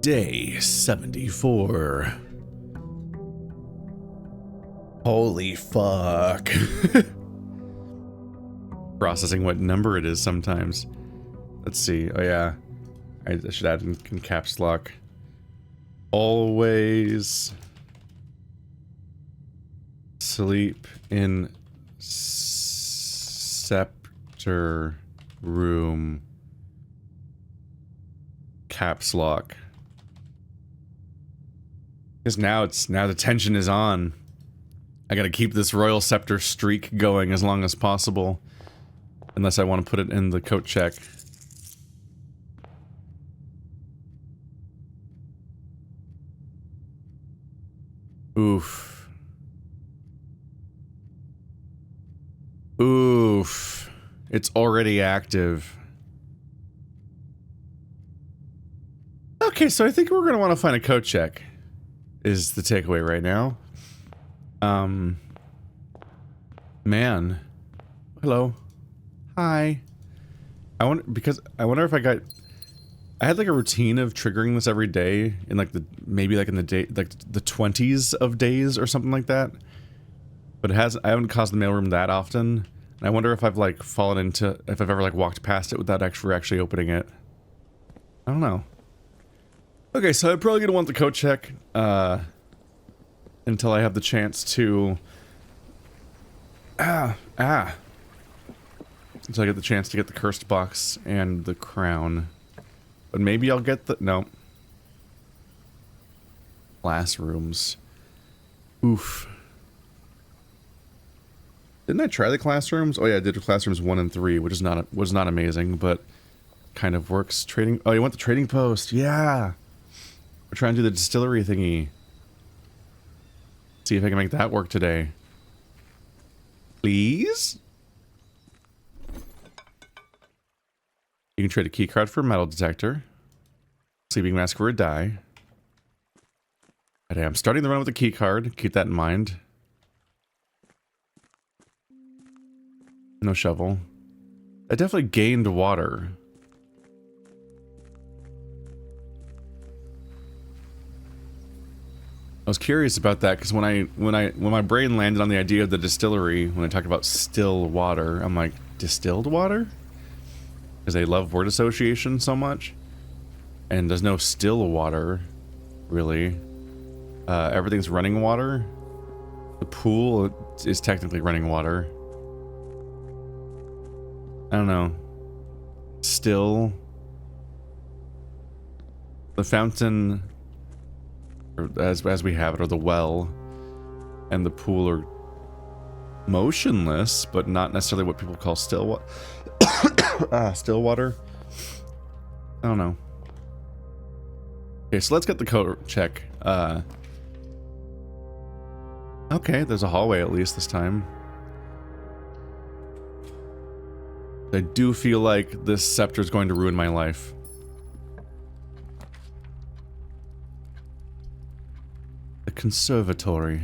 Day 74. Holy fuck. Processing what number it is sometimes. Let's see. Oh yeah. I should add in caps lock. Always sleep in scepter room. Caps lock. Because now the tension is on. I gotta keep this royal scepter streak going as long as possible. Unless I want to put it in the coat check. Oof. Oof. It's already active. Okay, so I think we're gonna want to find a coat check. Is the takeaway right now. Man. Hello. Hi. I wonder if I had like a routine of triggering this every day in like maybe in the day, like the 20s of days or something like that. But I haven't caused the mailroom that often. And I wonder if I've like fallen into, if I've ever like walked past it without actually opening it. I don't know. Okay, so I'm probably gonna want the coat check, until I have the chance to... Until I get the chance to get the cursed box and the crown. But maybe I'll get the... No. Classrooms. Oof. Didn't I try the classrooms? Oh yeah, I did classrooms 1 and 3, which is was not amazing, but kind of works. Trading... Oh, you want the trading post? Yeah! We're trying to do the distillery thingy. See if I can make that work today. Please? You can trade a key card for a metal detector. Sleeping mask for a die. Okay, I'm starting the run with a key card. Keep that in mind. No shovel. I definitely gained water. I was curious about that because when my brain landed on the idea of the distillery, when I talked about still water, I'm like, distilled water? Because I love word association so much. And there's no still water, really. Everything's running water. The pool is technically running water. I don't know. Still. The fountain... As we have it, or the well and the pool are motionless, but not necessarily what people call still water. Still water. I don't know. Okay, so let's get the coat check. Okay, there's a hallway at least this time. I do feel like this scepter is going to ruin my life. The conservatory.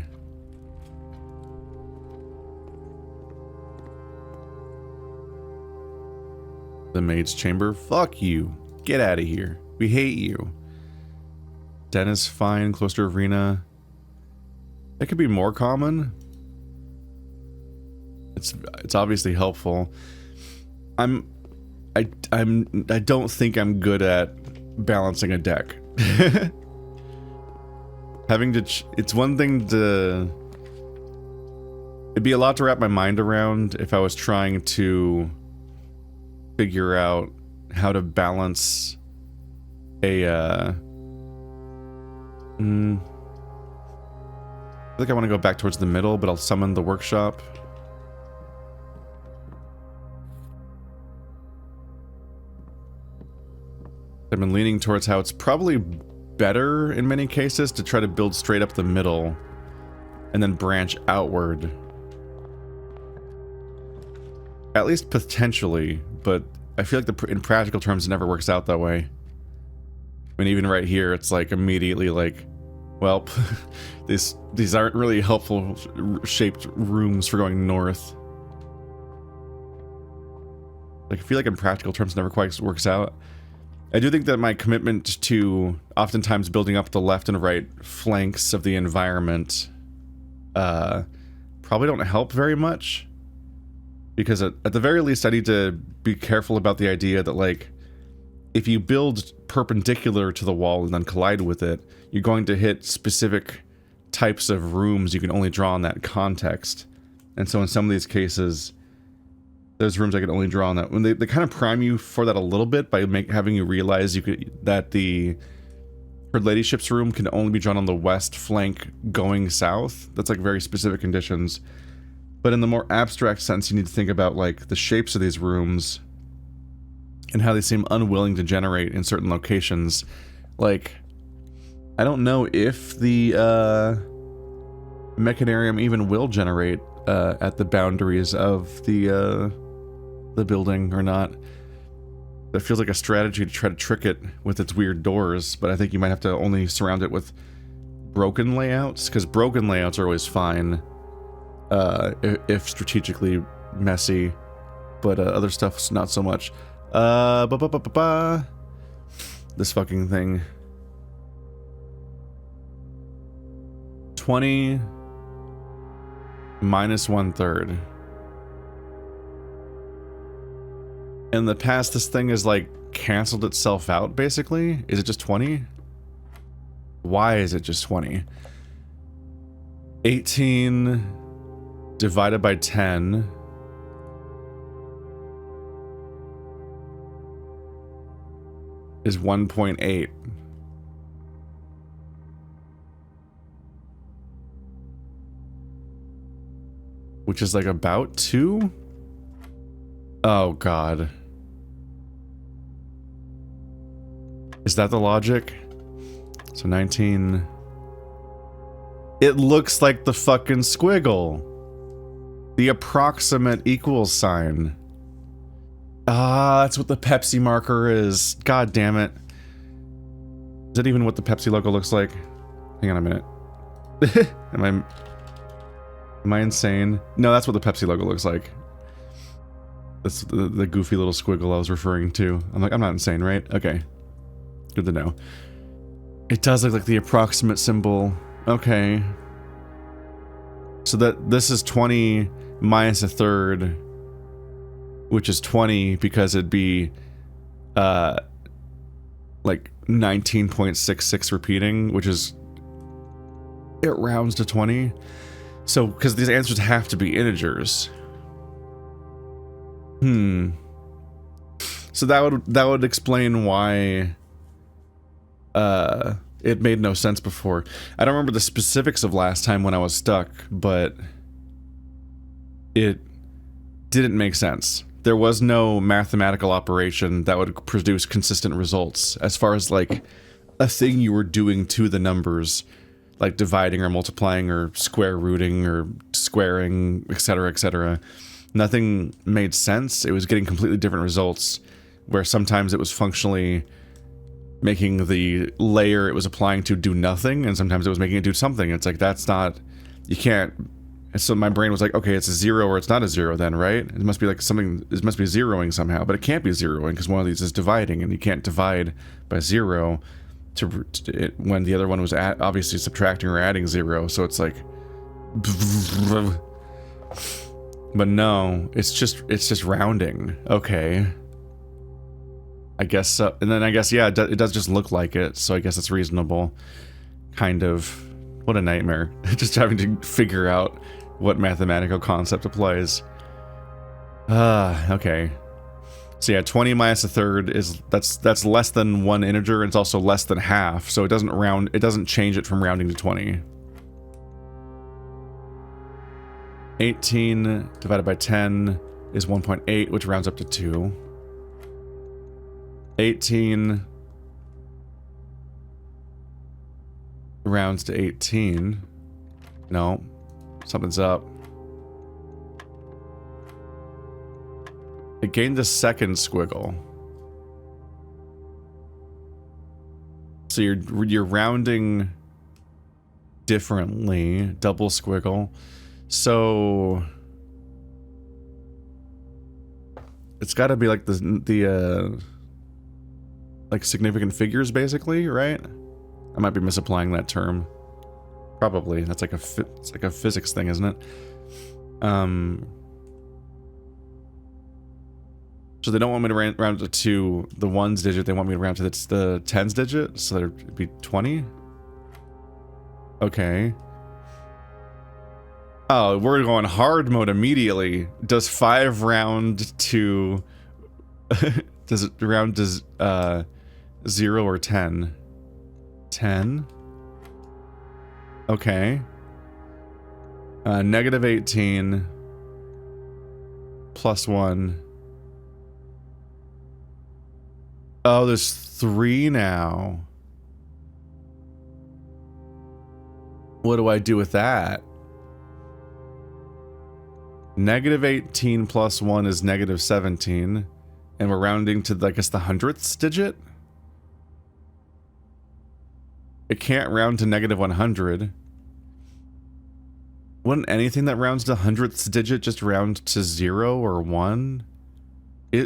The maid's chamber. Fuck you. Get out of here. We hate you. Den is fine. Close to arena. It could be more common. It's obviously helpful. I don't think I'm good at balancing a deck. Having to... it's one thing to... It'd be a lot to wrap my mind around if I was trying to figure out how to balance a, I think I want to go back towards the middle, but I'll summon the workshop. I've been leaning towards how it's probably better in many cases to try to build straight up the middle and then branch outward. At least potentially, but I feel like in practical terms it never works out that way. I mean, even right here, it's like immediately like, well, these aren't really helpful shaped rooms for going north. Like, I feel like in practical terms it never quite works out. I do think that my commitment to oftentimes building up the left and right flanks of the environment probably don't help very much. Because at the very least, I need to be careful about the idea that, like, if you build perpendicular to the wall and then collide with it, you're going to hit specific types of rooms you can only draw in that context. And so in some of these cases, there's rooms I can only draw on that. When they kind of prime you for that a little bit by having you realize that her ladyship's room can only be drawn on the west flank going south. That's like very specific conditions. But in the more abstract sense, you need to think about like the shapes of these rooms and how they seem unwilling to generate in certain locations. Like, I don't know if the mechanarium even will generate at the boundaries of the building or not. That feels like a strategy to try to trick it with its weird doors, but I think you might have to only surround it with broken layouts, because broken layouts are always fine if strategically messy, but other stuff's not so much. This fucking thing. 20 minus 1/3. In the past, this thing has like canceled itself out, basically. Is it just 20? Why is it just 20? 18 divided by 10 is 1.8. Which is like about 2? Oh god. Is that the logic? So 19... It looks like the fucking squiggle. The approximate equals sign. Ah, that's what the Pepsi marker is. God damn it. Is that even what the Pepsi logo looks like? Hang on a minute. Am I insane? No, that's what the Pepsi logo looks like. That's the goofy little squiggle I was referring to. I'm like, I'm not insane, right? Okay. Good to know. It does look like the approximate symbol. Okay. So this is 20 minus 1/3, which is 20 because it'd be like 19.66 repeating, which is, it rounds to 20. So because these answers have to be integers. So that would explain why it made no sense before. I don't remember the specifics of last time when I was stuck, but it didn't make sense. There was no mathematical operation that would produce consistent results as far as like a thing you were doing to the numbers, like dividing or multiplying or square rooting or squaring, etc., etc. Nothing made sense. It was getting completely different results, where sometimes it was functionally making the layer it was applying to do nothing, and sometimes it was making it do something. It's like, that's not, you can't. And so my brain was like, okay, it's a 0 or it's not a 0 then, right? It must be like something, it must be zeroing somehow, but it can't be zeroing because one of these is dividing, and you can't divide by 0 when the other one was obviously subtracting or adding 0, so it's like, but no, it's just rounding. Okay. I guess so. And then I guess, yeah, it does just look like it, so I guess it's reasonable. Kind of. What a nightmare. Just having to figure out what mathematical concept applies. Okay. So yeah, 20 minus 1/3 is, that's less than one integer, and it's also less than half, so it doesn't change it from rounding to 20. 18 divided by 10 is 1.8, which rounds up to 2. 18 rounds to 18. No, something's up. It gained a second squiggle. So you're rounding differently. Double squiggle. So it's got to be like like significant figures, basically, right? I might be misapplying that term. Probably. That's like it's like a physics thing, isn't it? So they don't want me to round it to the ones digit. They want me to round to the tens digit. So that'd be 20. Okay. Oh, we're going hard mode immediately. Does 5 round to... does it round to 0 or 10? 10? Okay. Negative 18. Plus 1. Oh, there's 3 now. What do I do with that? Negative 18 plus 1 is negative 17. And we're rounding to, I guess, the hundredths digit? It can't round to negative 100. Wouldn't anything that rounds to hundredths digit just round to 0 or 1?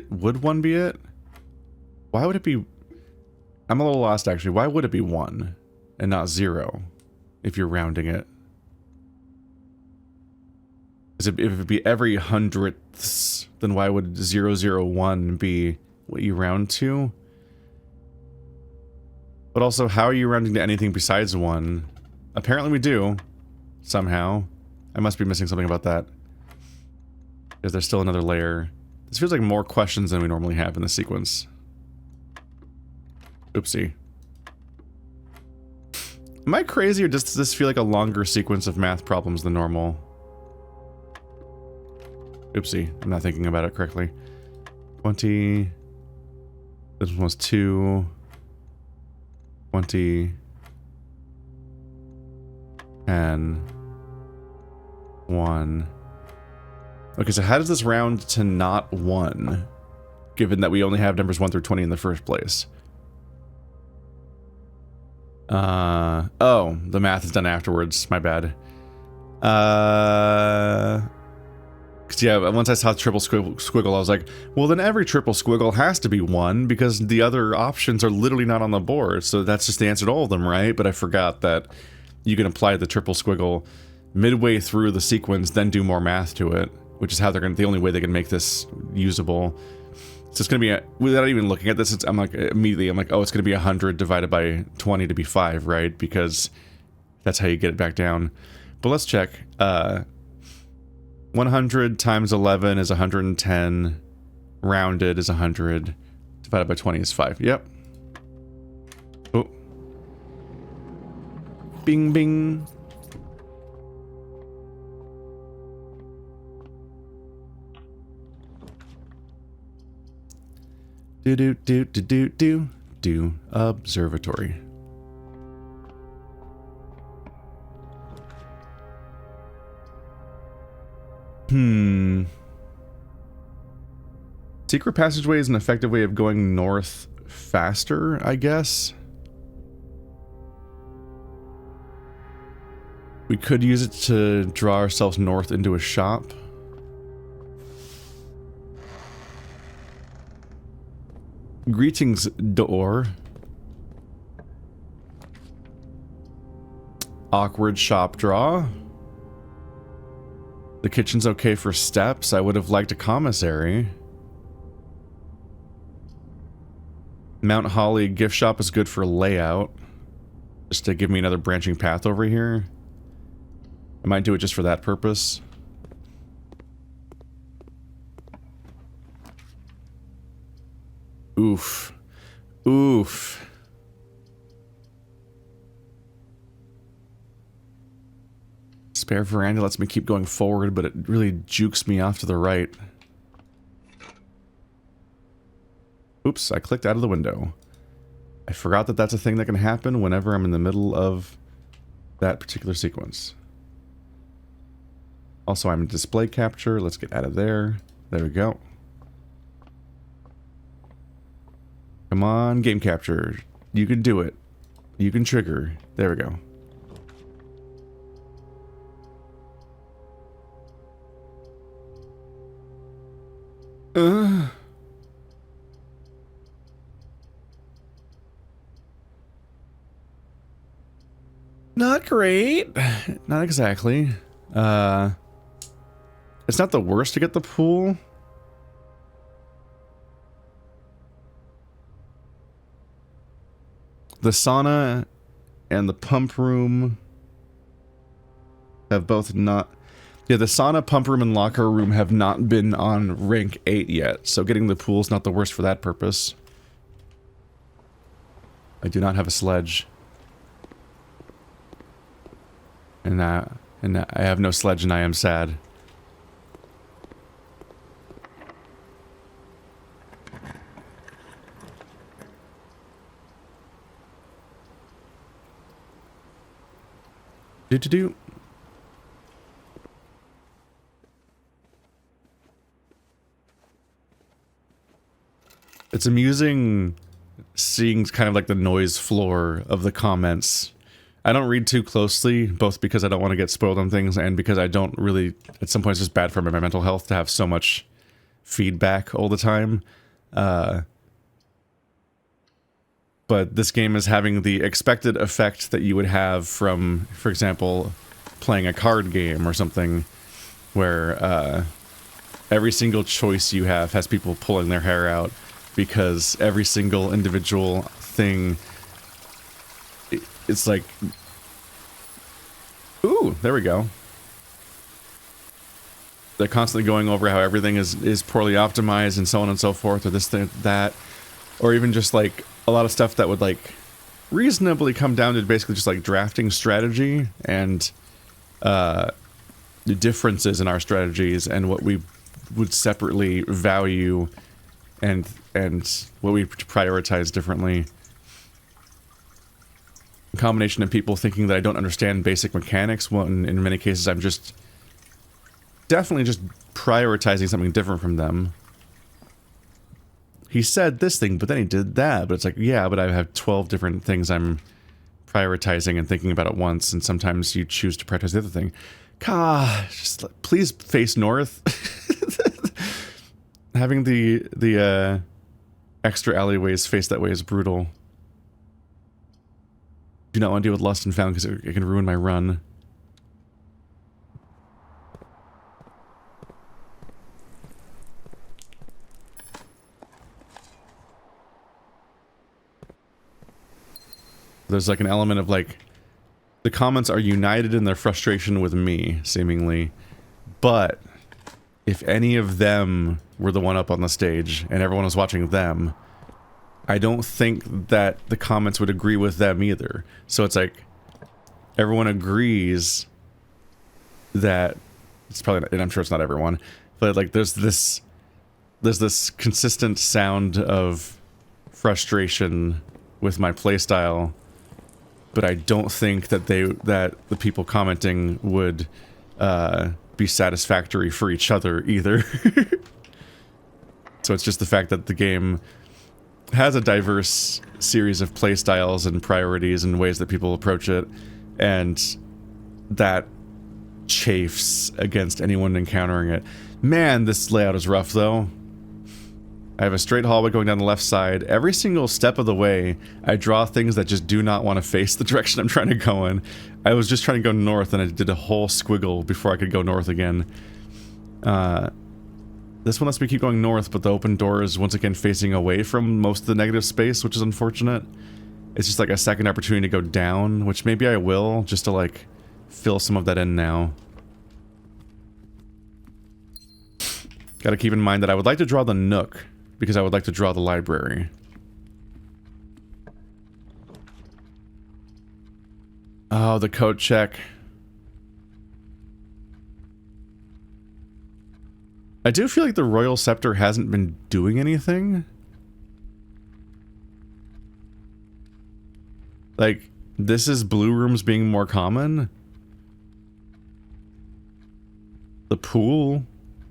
Would 1 be it? Why would it be... I'm a little lost, actually. Why would it be 1 and not 0 if you're rounding it? If it'd be every hundredths, then why would 001 be what you round to? But also, how are you rounding to anything besides 1? Apparently we do. Somehow. I must be missing something about that. Because there's still another layer. This feels like more questions than we normally have in the sequence. Oopsie. Am I crazy, or does this feel like a longer sequence of math problems than normal? Oopsie, I'm not thinking about it correctly. 20. This one was 2. 20. 10. 1. Okay, so how does this round to not 1? Given that we only have numbers 1 through 20 in the first place. Oh, the math is done afterwards. My bad. Cause yeah, once I saw triple squiggle, I was like, well, then every triple squiggle has to be 1 because the other options are literally not on the board. So that's just the answer to all of them, right? But I forgot that you can apply the triple squiggle midway through the sequence, then do more math to it, which is how they're the only way they can make this usable. So it's gonna be without even looking at this, I'm like, oh, it's gonna be 100 divided by 20 to be 5, right? Because that's how you get it back down. But let's check. 100 times 11 is 110. Rounded is 100. Divided by 20 is 5. Yep. Oh. Bing, bing. Do. Observatory. Secret passageway is an effective way of going north faster, I guess. We could use it to draw ourselves north into a shop. Greetings, door. Awkward shop draw. The kitchen's okay for steps. I would have liked a commissary. Mount Holly gift shop is good for layout. Just to give me another branching path over here. I might do it just for that purpose. Oof. Oof. Spare veranda lets me keep going forward, but it really jukes me off to the right. Oops, I clicked out of the window. I forgot that that's a thing that can happen whenever I'm in the middle of that particular sequence. Also, I'm in display capture. Let's get out of there. There we go. Come on, game capture. You can do it. You can trigger. There we go. Not great. Not exactly. It's not the worst to get the pool. The sauna and the pump room have both not... Yeah, the sauna, pump room, and locker room have not been on rank 8 yet, so getting the pool's not the worst for that purpose. I do not have a sledge. And I have no sledge and I am sad. Do. It's amusing seeing kind of like the noise floor of the comments. I don't read too closely, both because I don't want to get spoiled on things and because I don't really, at some point it's just bad for my mental health to have so much feedback all the time. But this game is having the expected effect that you would have from, for example, playing a card game or something, where every single choice you have has people pulling their hair out, because every single individual thing, it's like, ooh, there we go. They're constantly going over how everything is poorly optimized and so on and so forth, or this, thing, that, or even just like a lot of stuff that would like reasonably come down to basically just like drafting strategy and the differences in our strategies and what we would separately value and what we prioritize differently. A combination of people thinking that I don't understand basic mechanics, when in many cases I'm just definitely just prioritizing something different from them. He said this thing, but then he did that. But it's like, yeah, but I have 12 different things I'm prioritizing and thinking about at once, and sometimes you choose to prioritize the other thing. Gosh, just please face north. Having the extra alleyways face that way is brutal. Do not want to deal with Lost and Found because it can ruin my run. There's like an element of like, the comments are united in their frustration with me, seemingly. But if any of them were the one up on the stage and everyone was watching them, I don't think that the comments would agree with them either. So it's like, everyone agrees that, it's probably not, and I'm sure it's not everyone, but like there's this consistent sound of frustration with my playstyle. But I don't think that the people commenting would be satisfactory for each other either. So it's just the fact that the game has a diverse series of playstyles and priorities and ways that people approach it, and that chafes against anyone encountering it. Man, this layout is rough though. I have a straight hallway going down the left side. Every single step of the way, I draw things that just do not want to face the direction I'm trying to go in. I was just trying to go north, and I did a whole squiggle before I could go north again. This one lets me keep going north, but the open door is once again facing away from most of the negative space, which is unfortunate. It's just like a second opportunity to go down, which maybe I will, just to like fill some of that in now. Gotta keep in mind that I would like to draw the nook, because I would like to draw the library. Oh, the coat check. I do feel like the Royal Scepter hasn't been doing anything. Like, this is blue rooms being more common. The pool...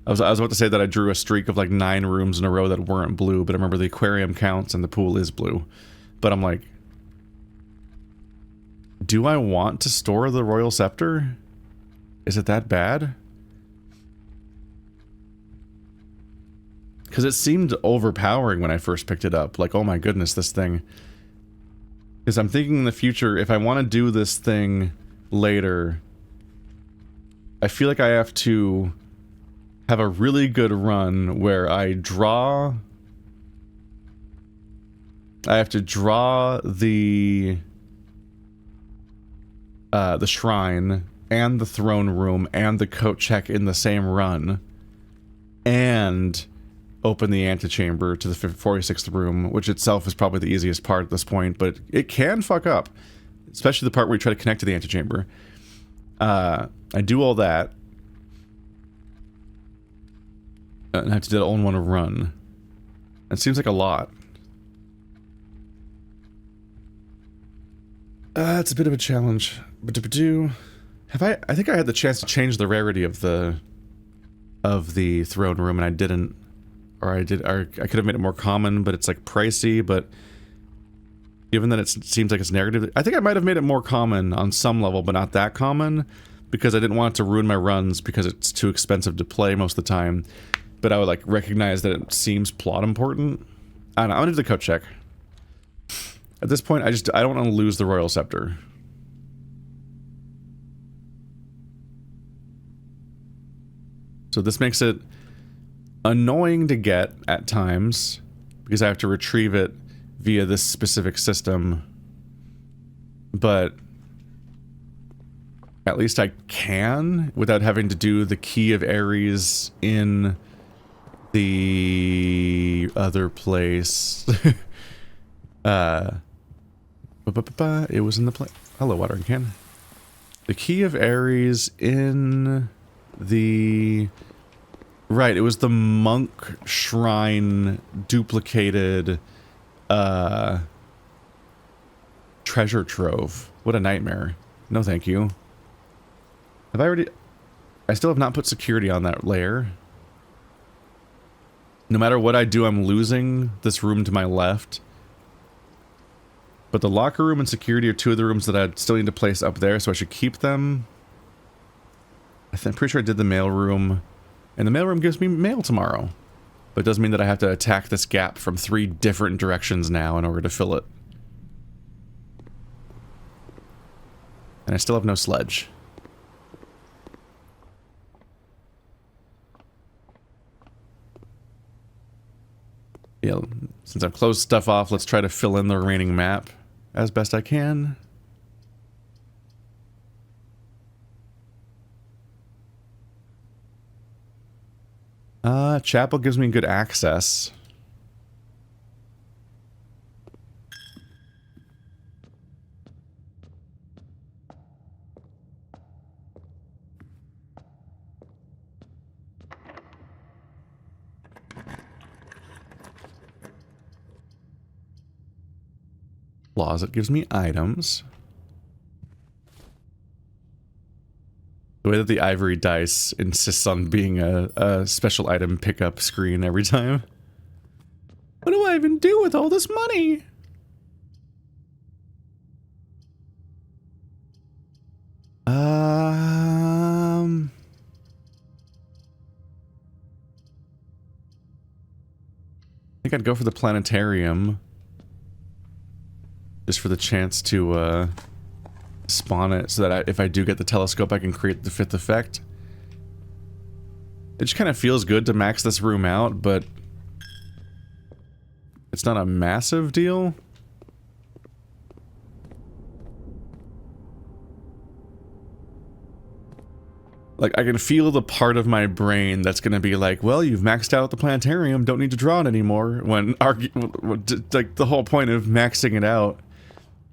I was about to say that I drew a streak of like 9 rooms in a row that weren't blue, but I remember the aquarium counts and the pool is blue. But I'm like, do I want to store the Royal Scepter? Is it that bad? Because it seemed overpowering when I first picked it up. Like, oh my goodness, this thing. Because I'm thinking in the future, if I want to do this thing later, I feel like I have to have a really good run where I have to draw the shrine and the throne room and the coat check in the same run, and open the antechamber to the 46th room, which itself is probably the easiest part at this point, but it can fuck up, especially the part where you try to connect to the antechamber. I do all that, and I have to do it all in one run. It seems like a lot. It's a bit of a challenge. But I think I had the chance to change the rarity of the throne room, and I didn't. Or I could have made it more common, but it's like pricey, but given that it seems like it's narrative, I think I might have made it more common on some level, but not that common, because I didn't want it to ruin my runs because it's too expensive to play most of the time. But I would like recognize that it seems plot important. I don't know, I'm gonna do the coat check. At this point, I don't want to lose the royal scepter. So this makes it annoying to get at times, because I have to retrieve it via this specific system. But at least I can, without having to do the Key of Ares in the other place. It was in the hello, watering can. The Key of Ares in the... Right, it was the monk shrine duplicated treasure trove. What a nightmare. No thank you. Have I already... I still have not put security on that layer. No matter what I do, I'm losing this room to my left. But the locker room and security are two of the rooms that I still need to place up there, so I should keep them. I'm pretty sure I did the mail room. And the mail room gives me mail tomorrow. But it does mean that I have to attack this gap from 3 different directions now in order to fill it. And I still have no sledge. Yeah, since I've closed stuff off, let's try to fill in the remaining map as best I can. Chapel gives me good access. Closet gives me items. The way that the ivory dice insists on being a special item pickup screen every time. What do I even do with all this money? I think I'd go for the planetarium. Just for the chance to, spawn it so that if I do get the telescope, I can create the 5th effect. It just kind of feels good to max this room out, but it's not a massive deal. Like, I can feel the part of my brain that's gonna be like, well, you've maxed out the planetarium, don't need to draw it anymore, when like, the whole point of maxing it out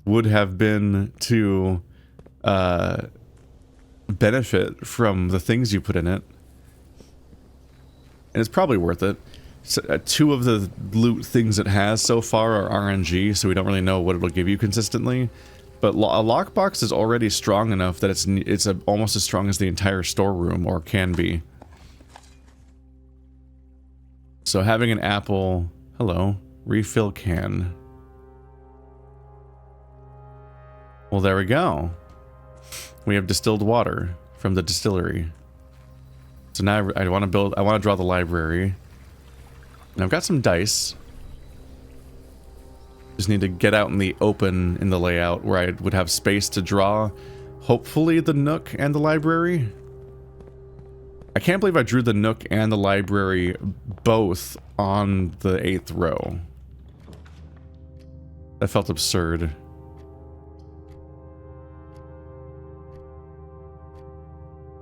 would have been to benefit from the things you put in it. And it's probably worth it. So, 2 of the loot things it has so far are RNG, so we don't really know what it'll give you consistently. But a lockbox is already strong enough that it's almost as strong as the entire storeroom, or can be. So having an apple... Hello. Refill can. Well, there we go. We have distilled water from the distillery. So now I want to draw the library. And I've got some dice. Just need to get out in the open in the layout where I would have space to draw hopefully the Nook and the library. I can't believe I drew the Nook and the library both on the 8th row. That felt absurd.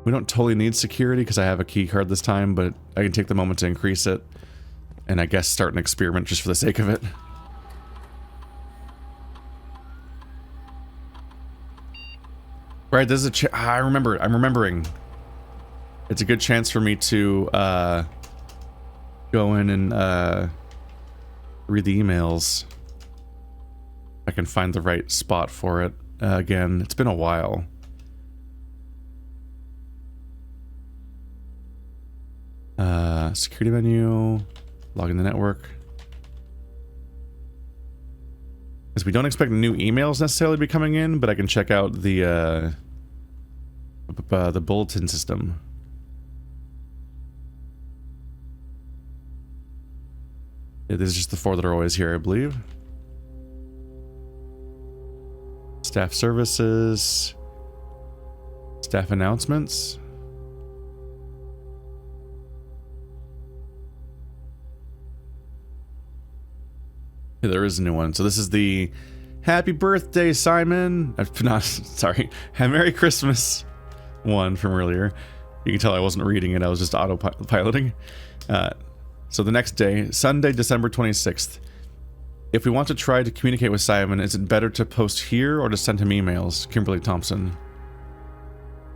We don't totally need security because I have a key card this time, but I can take the moment to increase it. And I guess start an experiment just for the sake of it. Right, this is a I'm remembering. It's a good chance for me to go in and read the emails. I can find the right spot for it. Again, it's been a while. Security menu, log in the network. Because we don't expect new emails necessarily to be coming in, but I can check out the bulletin system. Yeah, this is just the 4 that are always here, I believe. Staff services. Staff announcements. Yeah, there is a new one. So this is the Happy Birthday, Simon. Not, sorry. Merry Christmas one from earlier. You can tell I wasn't reading it. I was just autopiloting. So the next day, Sunday, December 26th. If we want to try to communicate with Simon, is it better to post here or to send him emails? Kimberly Thompson.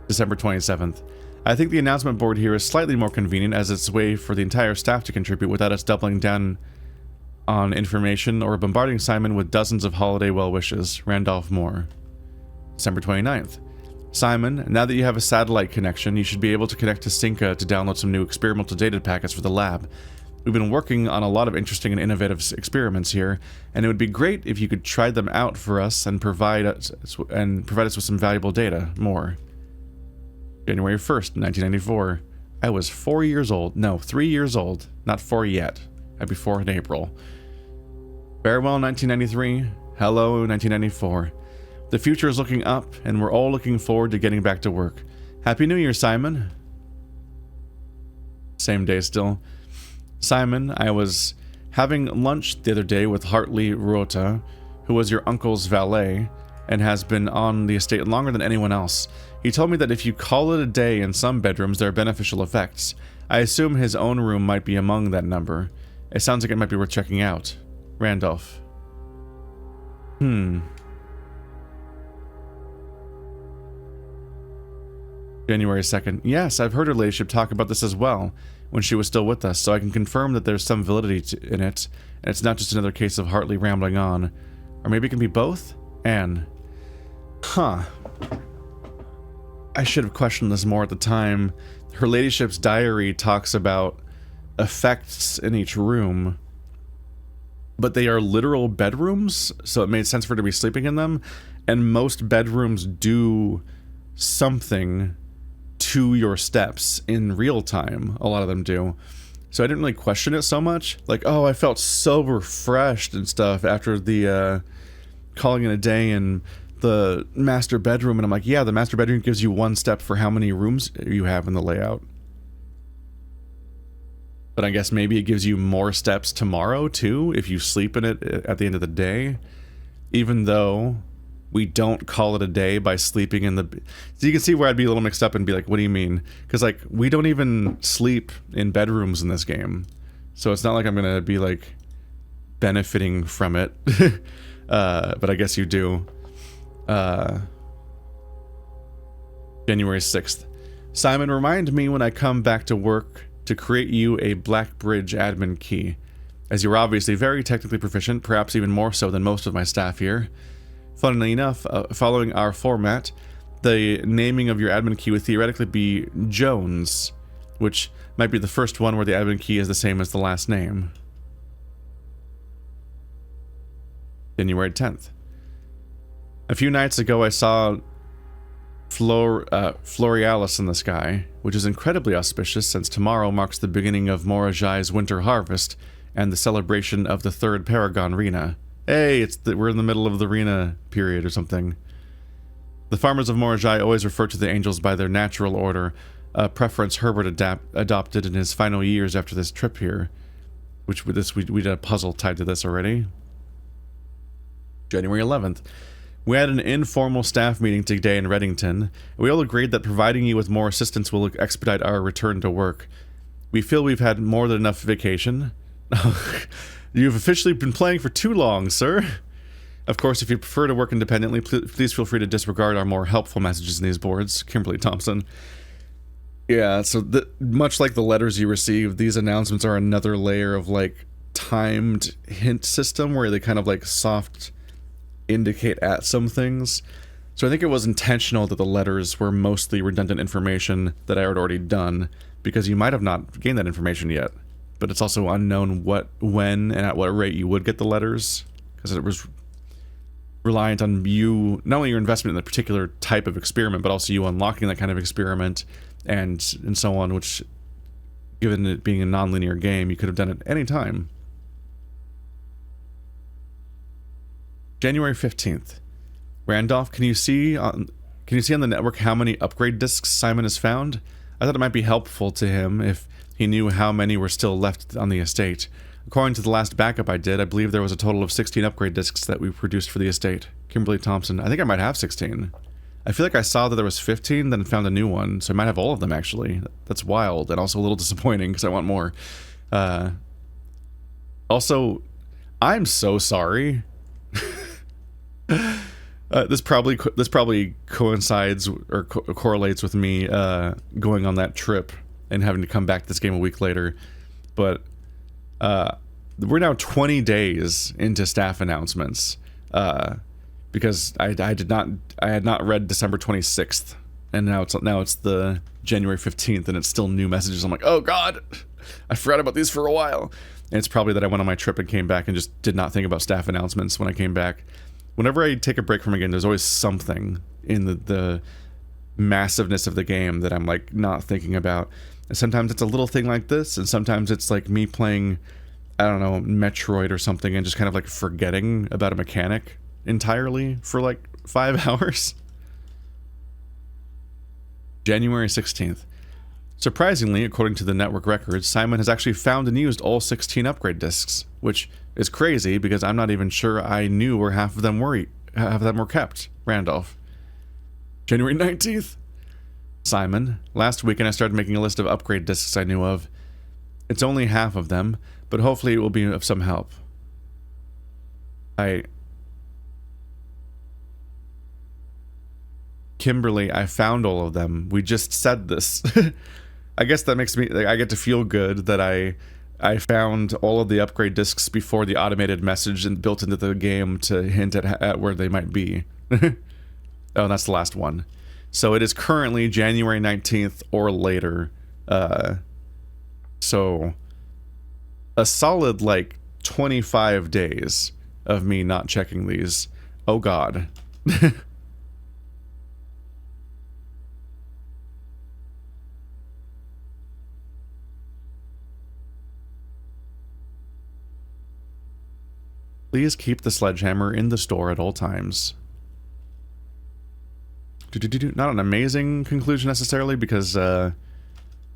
December 27th. I think the announcement board here is slightly more convenient as it's a way for the entire staff to contribute without us doubling down on information or bombarding Simon with dozens of holiday well wishes. Randolph Moore. December 29th. Simon, now that you have a satellite connection, you should be able to connect to Synca to download some new experimental data packets for the lab. We've been working on a lot of interesting and innovative experiments here, and it would be great if you could try them out for us and provide us with some valuable data. More. January 1st, 1994. I was 4 years old. No, 3 years old. Not 4 yet. I'd be 4 in April. Farewell, 1993. Hello, 1994. The future is looking up, and we're all looking forward to getting back to work. Happy New Year, Simon. Same day still. Simon, I was having lunch the other day with Hartley Rota, who was your uncle's valet, and has been on the estate longer than anyone else. He told me that if you call it a day in some bedrooms, there are beneficial effects. I assume his own room might be among that number. It sounds like it might be worth checking out. Randolph. January 2nd. Yes, I've heard her ladyship talk about this as well, when she was still with us, so I can confirm that there's some validity in it, and it's not just another case of Hartley rambling on. Or maybe it can be both? Anne. Huh. I should have questioned this more at the time. Her ladyship's diary talks about effects in each room, but they are literal bedrooms, so it made sense for her to be sleeping in them, and most bedrooms do something to your steps in real time. A lot of them do. So I didn't really question it so much. Like, oh, I felt so refreshed and stuff after the calling it a day in the master bedroom. And I'm like, yeah, the master bedroom gives you 1 step for how many rooms you have in the layout. But I guess maybe it gives you more steps tomorrow too, if you sleep in it at the end of the day. Even though we don't call it a day by sleeping in the... So you can see where I'd be a little mixed up and be like, what do you mean? Because, like, we don't even sleep in bedrooms in this game. So it's not like I'm going to be, like, benefiting from it. But I guess you do. January 6th. Simon, remind me when I come back to work to create you a Blackbridge admin key. As you're obviously very technically proficient, perhaps even more so than most of my staff here. Funnily enough, following our format, the naming of your admin key would theoretically be Jones, which might be the first one where the admin key is the same as the last name. January 10th. A few nights ago I saw Florealis in the sky, which is incredibly auspicious since tomorrow marks the beginning of Morajai's winter harvest and the celebration of the 3rd Paragon Rena. Hey, we're in the middle of the Rena period or something. The farmers of Morajai always refer to the angels by their natural order, a preference Herbert adopted in his final years after this trip here. Which we did a puzzle tied to this already. January 11th. We had an informal staff meeting today in Reddington. We all agreed that providing you with more assistance will expedite our return to work. We feel we've had more than enough vacation. You've officially been playing for too long, sir. Of course, if you prefer to work independently, please feel free to disregard our more helpful messages in these boards. Kimberly Thompson. Yeah, so much like the letters you received, these announcements are another layer of, like, timed hint system where they kind of, like, soft indicate at some things. So I think it was intentional that the letters were mostly redundant information that I had already done, because you might have not gained that information yet. But it's also unknown when, and at what rate you would get the letters, because it was reliant on you, not only your investment in the particular type of experiment, but also you unlocking that kind of experiment, and so on, which, given it being a non-linear game, you could have done it any time. January 15th. Randolph, can you see on the network how many upgrade discs Simon has found? I thought it might be helpful to him if he knew how many were still left on the estate. According to the last backup I did, I believe there was a total of 16 upgrade discs that we produced for the estate. Kimberly Thompson. I think I might have 16. I feel like I saw that there was 15, then found a new one, so I might have all of them, actually. That's wild, and also a little disappointing, because I want more. Also, I'm so sorry. This probably coincides, or correlates with me, going on that trip, and having to come back to this game a week later. But, we're now 20 days into staff announcements, because I had not read December 26th, and now it's the January 15th, and it's still new messages. I'm like, oh god, I forgot about these for a while. And it's probably that I went on my trip and came back and just did not think about staff announcements when I came back. Whenever I take a break from a game, there's always something in the massiveness of the game that I'm like not thinking about. And sometimes it's a little thing like this, and sometimes it's like me playing, I don't know, Metroid or something, and just kind of like forgetting about a mechanic entirely for like 5 hours. January 16th. Surprisingly, according to the network records, Simon has actually found and used all 16 upgrade discs, which is crazy because I'm not even sure I knew where half of them were kept. Randolph. January 19th. Simon, last weekend I started making a list of upgrade discs I knew of. It's only half of them, but hopefully it will be of some help. Kimberly, I found all of them. We just said this. I guess that makes me, like, I get to feel good that I found all of the upgrade discs before the automated message built into the game to hint at where they might be. Oh, that's the last one. So it is currently January 19th or later. So a solid, like, 25 days of me not checking these. Oh god. Please keep the sledgehammer in the store at all times. Not an amazing conclusion necessarily, because the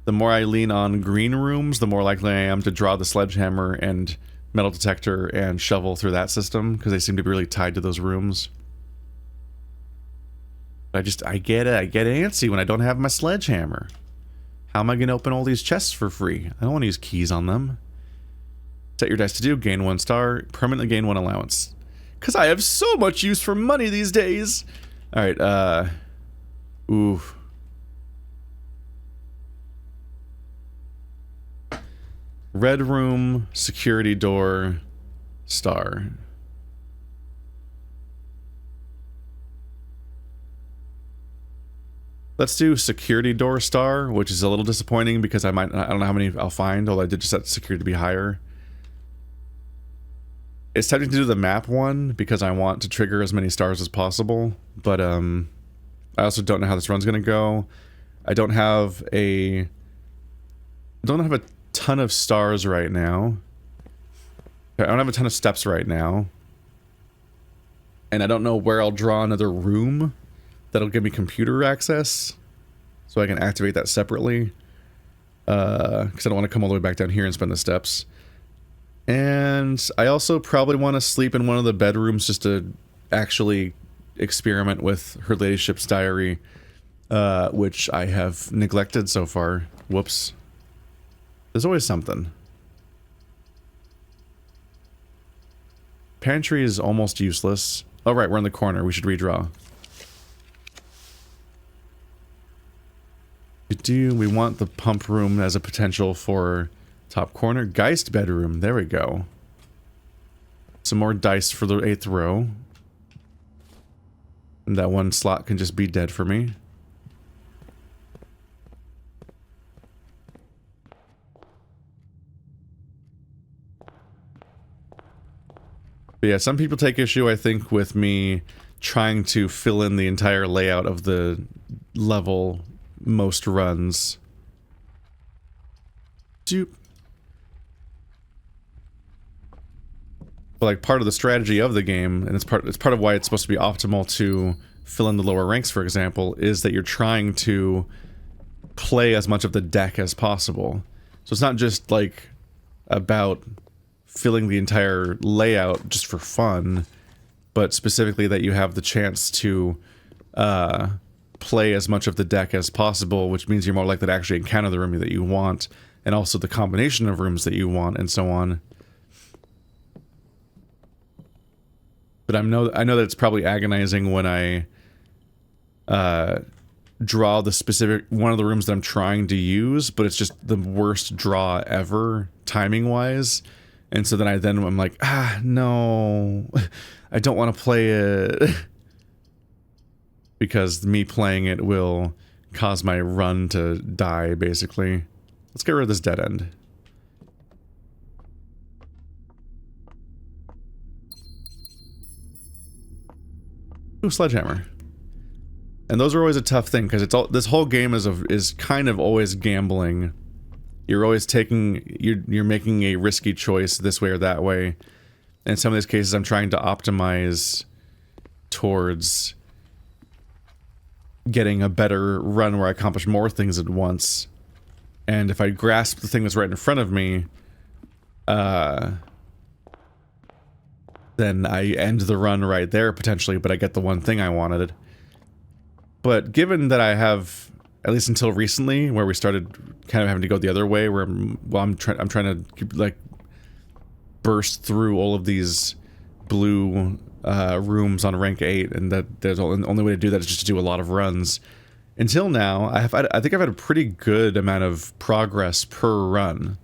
more I lean on green rooms, the more likely I am to draw the sledgehammer and metal detector and shovel through that system, because they seem to be really tied to those rooms. I get antsy when I don't have my sledgehammer. How am I going to open all these chests for free? I don't want to use keys on them. Set your dice to do, gain 1 star, permanently gain 1 allowance. Because I have so much use for money these days! Alright, ooh. Red room, security door, star. Let's do security door star, which is a little disappointing because I don't know how many I'll find, although I did just set security to be higher. It's tempting to do the map one because I want to trigger as many stars as possible, but I also don't know how this run's gonna go. I don't have a ton of stars right now. I don't have a ton of steps right now. And I don't know where I'll draw another room. that'll give me computer access, so I can activate that separately. Because I don't want to come all the way back down here and spend the steps. And I also probably want to sleep in one of the bedrooms just to actually experiment with her ladyship's diary, which I have neglected so far. Whoops. There's always something. Pantry is almost useless. Oh right, we're in the corner. We should redraw. We want the pump room as a potential for top corner. Geist bedroom. There we go. Some more dice for the 8th row. And that one slot can just be dead for me. But yeah, some people take issue, I think, with me trying to fill in the entire layout of the level most runs. But like part of the strategy of the game, and it's part of why it's supposed to be optimal to fill in the lower ranks, for example, is that you're trying to play as much of the deck as possible. So it's not just like about filling the entire layout just for fun, but specifically that you have the chance to play as much of the deck as possible, which means you're more likely to actually encounter the room that you want, and also the combination of rooms that you want, and so on. But I know that it's probably agonizing when I draw the specific one of the rooms that I'm trying to use, but it's just the worst draw ever, timing-wise. And so I'm like, no, I don't want to play it. Because me playing it will cause my run to die, basically. Let's get rid of this dead end. Ooh, sledgehammer. And those are always a tough thing, because it's all, this whole game is kind of always gambling. You're always you're making a risky choice this way or that way. And in some of these cases, I'm trying to optimize towards getting a better run where I accomplish more things at once. And if I grasp the thing that's right in front of me, then I end the run right there, potentially, but I get the one thing I wanted. But given that I have, at least until recently, where we started kind of having to go the other way, where I'm trying to, like, burst through all of these blue rooms on rank 8, and that the only way to do that is just to do a lot of runs. Until now, I think I've had a pretty good amount of progress per run.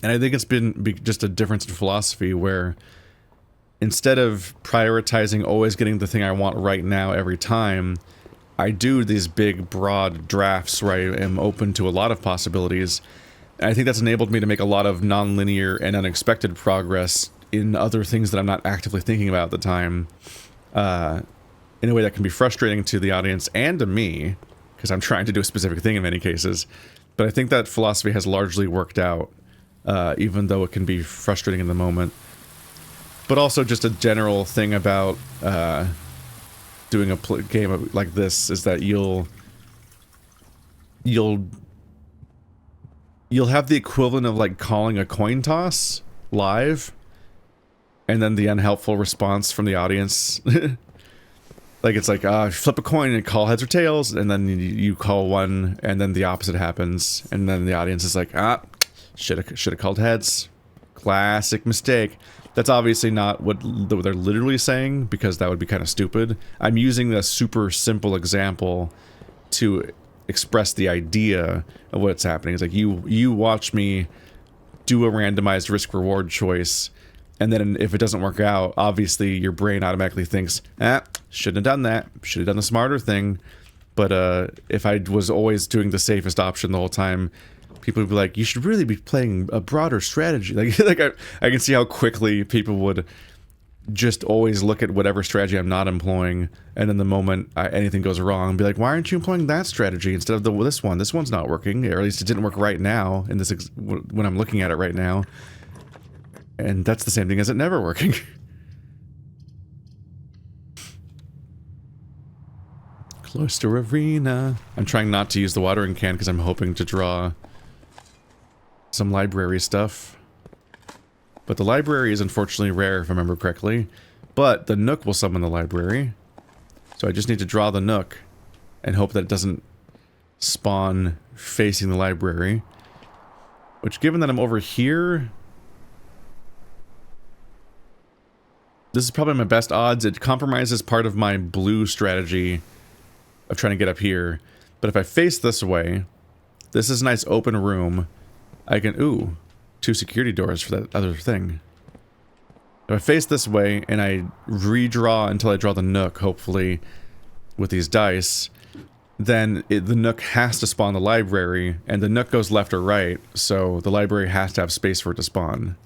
And I think it's been just a difference in philosophy where instead of prioritizing always getting the thing I want right now every time, I do these big, broad drafts where I am open to a lot of possibilities. And I think that's enabled me to make a lot of non-linear and unexpected progress in other things that I'm not actively thinking about at the time, in a way that can be frustrating to the audience and to me, because I'm trying to do a specific thing in many cases. But I think that philosophy has largely worked out, even though it can be frustrating in the moment. But also just a general thing about doing a game like this is that you'll have the equivalent of like calling a coin toss live, and then the unhelpful response from the audience. Like it's like, flip a coin and call heads or tails, and then you call one, and then the opposite happens, and then the audience is like, should have called heads. Classic mistake. That's obviously not what they're literally saying, because that would be kind of stupid. I'm using a super simple example to express the idea of what's happening. It's like, you watch me do a randomized risk-reward choice, and then if it doesn't work out, obviously your brain automatically thinks, shouldn't have done that, should have done the smarter thing. But if I was always doing the safest option the whole time, people would be like, you should really be playing a broader strategy. Like I can see how quickly people would just always look at whatever strategy I'm not employing, and then the moment anything goes wrong, be like, why aren't you employing that strategy instead of this one? This one's not working, or at least it didn't work right now, in this when I'm looking at it right now. And that's the same thing as it never working. Cloister Arena. I'm trying not to use the watering can because I'm hoping to draw some library stuff. But the library is unfortunately rare, if I remember correctly. But the Nook will summon the library. So I just need to draw the Nook and hope that it doesn't spawn facing the library. Which, given that I'm over here, this is probably my best odds. It compromises part of my blue strategy of trying to get up here. But if I face this way, this is a nice open room. I can, ooh, 2 security doors for that other thing. If I face this way and I redraw until I draw the Nook, hopefully, with these dice, then the Nook has to spawn the library, and the Nook goes left or right, so the library has to have space for it to spawn.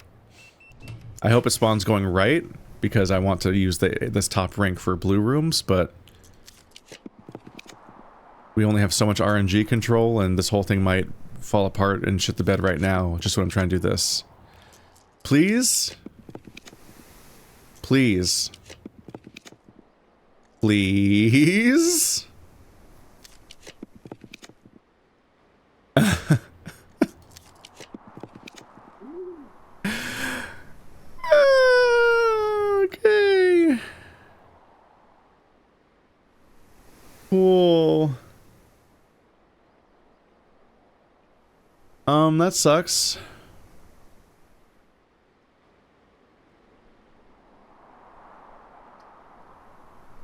I hope it spawns going right, because I want to use this top rank for blue rooms, but we only have so much RNG control, and this whole thing might fall apart and shit the bed right now, just when I'm trying to do this. Please? Please. Please? Okay. Cool. That sucks.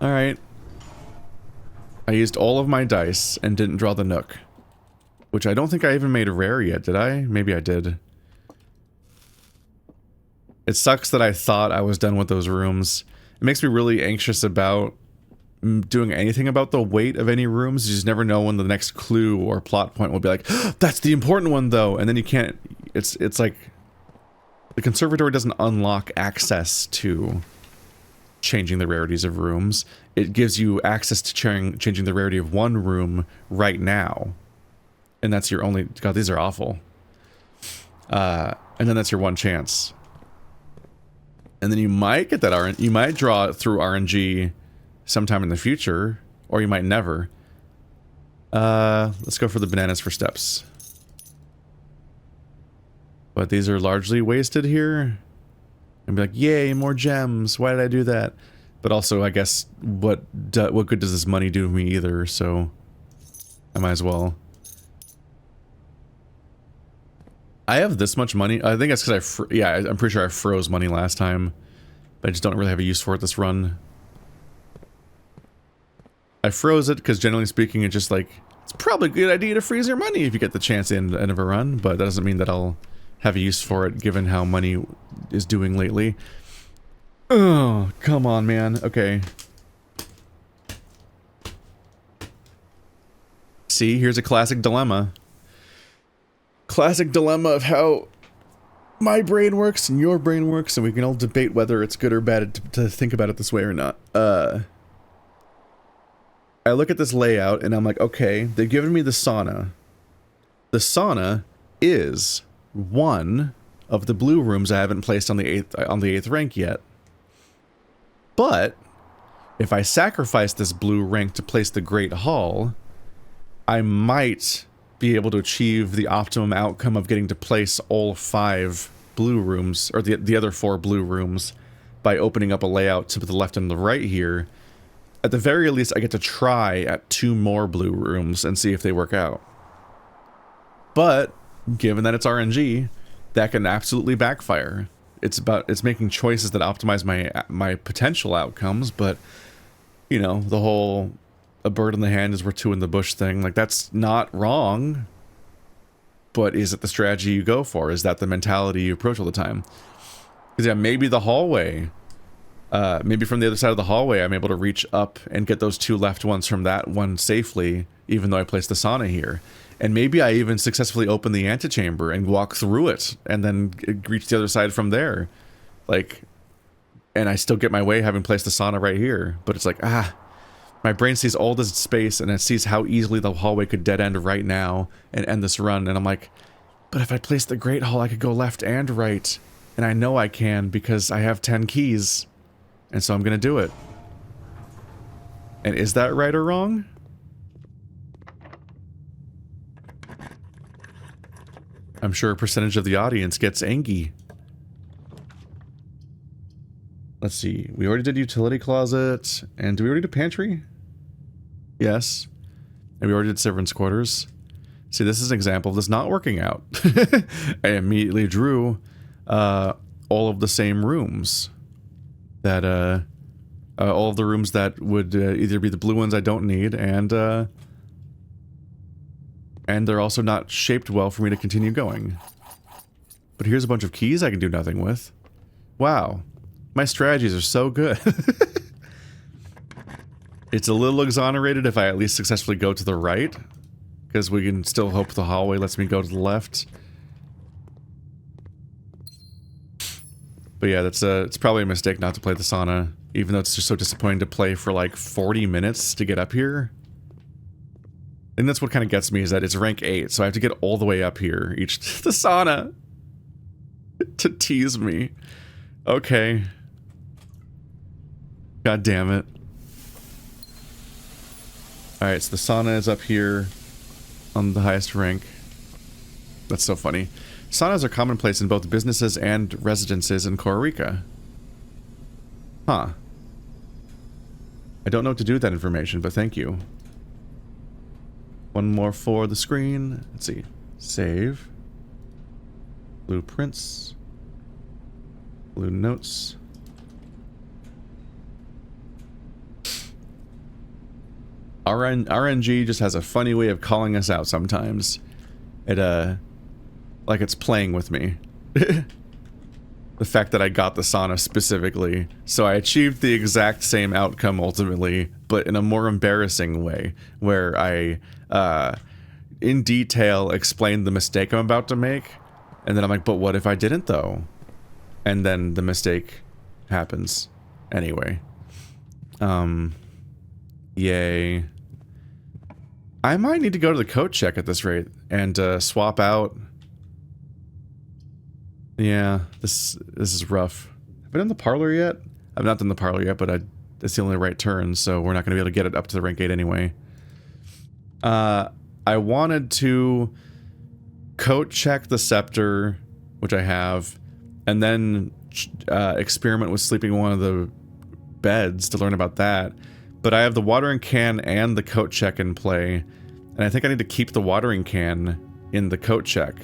Alright. I used all of my dice and didn't draw the Nook. Which I don't think I even made a rare yet, did I? Maybe I did. It sucks that I thought I was done with those rooms. It makes me really anxious about doing anything about the weight of any rooms. You just never know when the next clue or plot point will be like, that's the important one though, and then you can't, it's like, the conservatory doesn't unlock access to changing the rarities of rooms. It gives you access to changing the rarity of one room right now. And that's your only, God, these are awful. And then that's your one chance. And then you might get that you might draw it through RNG sometime in the future, or you might never. Let's go for the bananas for steps. But these are largely wasted here. And be like, yay, more gems. Why did I do that? But also, I guess, what good does this money do me either? So, I might as well. I have this much money. I think that's because I'm pretty sure I froze money last time. But I just don't really have a use for it this run. I froze it because generally speaking, it's just like, it's probably a good idea to freeze your money if you get the chance at the end of a run. But that doesn't mean that I'll have a use for it given how money is doing lately. Oh, come on, man. Okay. See, here's a classic dilemma. Classic dilemma of how my brain works and your brain works, and we can all debate whether it's good or bad to think about it this way or not. I look at this layout and I'm like, okay, they've given me the sauna. The sauna is one of the blue rooms I haven't placed on the eighth rank yet. But if I sacrifice this blue rank to place the Great Hall, I might be able to achieve the optimum outcome of getting to place all 5 blue rooms, or the other 4 blue rooms, by opening up a layout to the left and the right here. At the very least, I get to try at 2 more blue rooms and see if they work out. But given that it's RNG, that can absolutely backfire. It's making choices that optimize my potential outcomes, but you know, the whole a bird in the hand is worth 2 in the bush thing, like, that's not wrong. But is it the strategy you go for? Is that the mentality you approach all the time? Because yeah, maybe the hallway, maybe from the other side of the hallway, I'm able to reach up and get those 2 left ones from that one safely, even though I placed the sauna here. And maybe I even successfully open the antechamber and walk through it, and then reach the other side from there. Like, and I still get my way having placed the sauna right here. But it's like, my brain sees all this space, and it sees how easily the hallway could dead end right now and end this run. And I'm like, but if I place the Great Hall, I could go left and right. And I know I can because I have 10 keys. And so I'm going to do it. And is that right or wrong? I'm sure a percentage of the audience gets angry. Let's see. We already did utility closet. And do we already do pantry? Yes. And we already did servants' quarters. See, this is an example of this not working out. I immediately drew all of the same rooms. That, all of the rooms that would either be the blue ones I don't need, and they're also not shaped well for me to continue going. But here's a bunch of keys I can do nothing with. Wow. My strategies are so good. It's a little exonerated if I at least successfully go to the right, because we can still hope the hallway lets me go to the left. But yeah, it's probably a mistake not to play the sauna, even though it's just so disappointing to play for like 40 minutes to get up here. And that's what kind of gets me, is that it's rank 8, so I have to get all the way up here, the sauna, to tease me. Okay. God damn it. Alright, so the sauna is up here on the highest rank. That's so funny. Saunas are commonplace in both businesses and residences in Costa Rica. Huh. I don't know what to do with that information, but thank you. One more for the screen. Let's see. Save. Blueprints. Blue notes. RNG just has a funny way of calling us out sometimes. It, like it's playing with me. The fact that I got the sauna specifically. So I achieved the exact same outcome ultimately, but in a more embarrassing way, where I, in detail explained the mistake I'm about to make, and then I'm like, but what if I didn't though? And then the mistake happens anyway. Yay. I might need to go to the coat check at this rate and swap out. Yeah, this is rough. Have I done the parlor yet? I've not done the parlor yet, but it's the only right turn, so we're not going to be able to get it up to the rank 8 anyway. I wanted to coat check the scepter, which I have, and then experiment with sleeping in one of the beds to learn about that. But I have the watering can and the coat check in play, and I think I need to keep the watering can in the coat check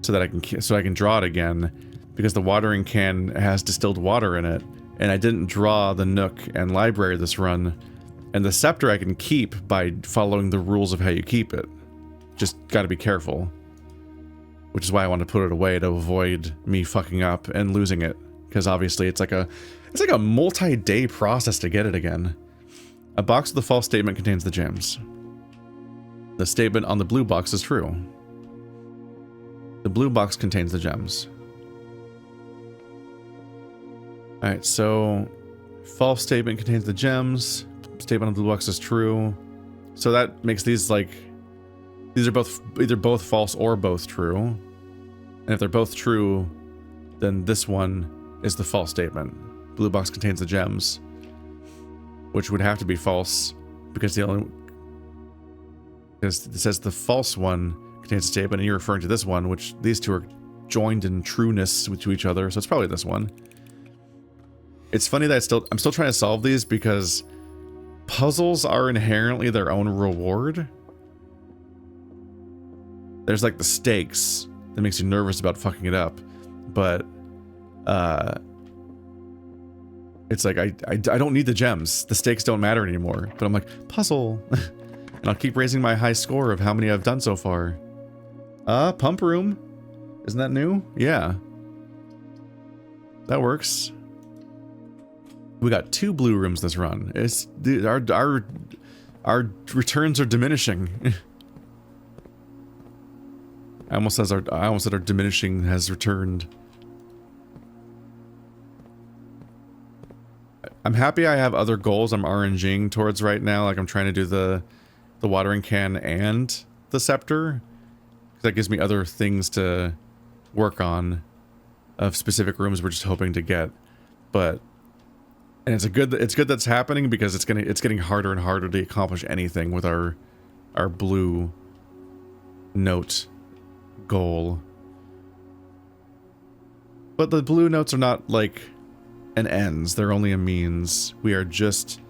so that I can draw it again, because the watering can has distilled water in it, and I didn't draw the nook and library this run. And the scepter I can keep by following the rules of how you keep it. Just gotta be careful. Which is why I want to put it away, to avoid me fucking up and losing it, because obviously it's like a multi-day process to get it again. A box with the false statement contains the gems. The statement on the blue box is true. The blue box contains the gems. Alright, so false statement contains the gems. Statement on the blue box is true. So that makes these like, these are both either both false or both true. And if they're both true, then this one is the false statement. Blue box contains the gems, which would have to be false, because it says the false one contains a statement, and you're referring to this one, which these two are joined in trueness to each other, so it's probably this one. It's funny that I'm still trying to solve these, because puzzles are inherently their own reward. There's like the stakes that makes you nervous about fucking it up, but it's like I don't need the gems. The stakes don't matter anymore. But I'm like, puzzle. And I'll keep raising my high score of how many I've done so far. Pump room. Isn't that new? Yeah. That works. We got 2 blue rooms this run. It's our returns are diminishing. I almost said our diminishing has returned. I'm happy I have other goals I'm RNGing towards right now. Like I'm trying to do the watering can and the scepter. That gives me other things to work on of specific rooms we're just hoping to get. But and it's good that's happening, because it's getting harder and harder to accomplish anything with our blue note goal. But the blue notes are not like an ends, they're only a means. We are just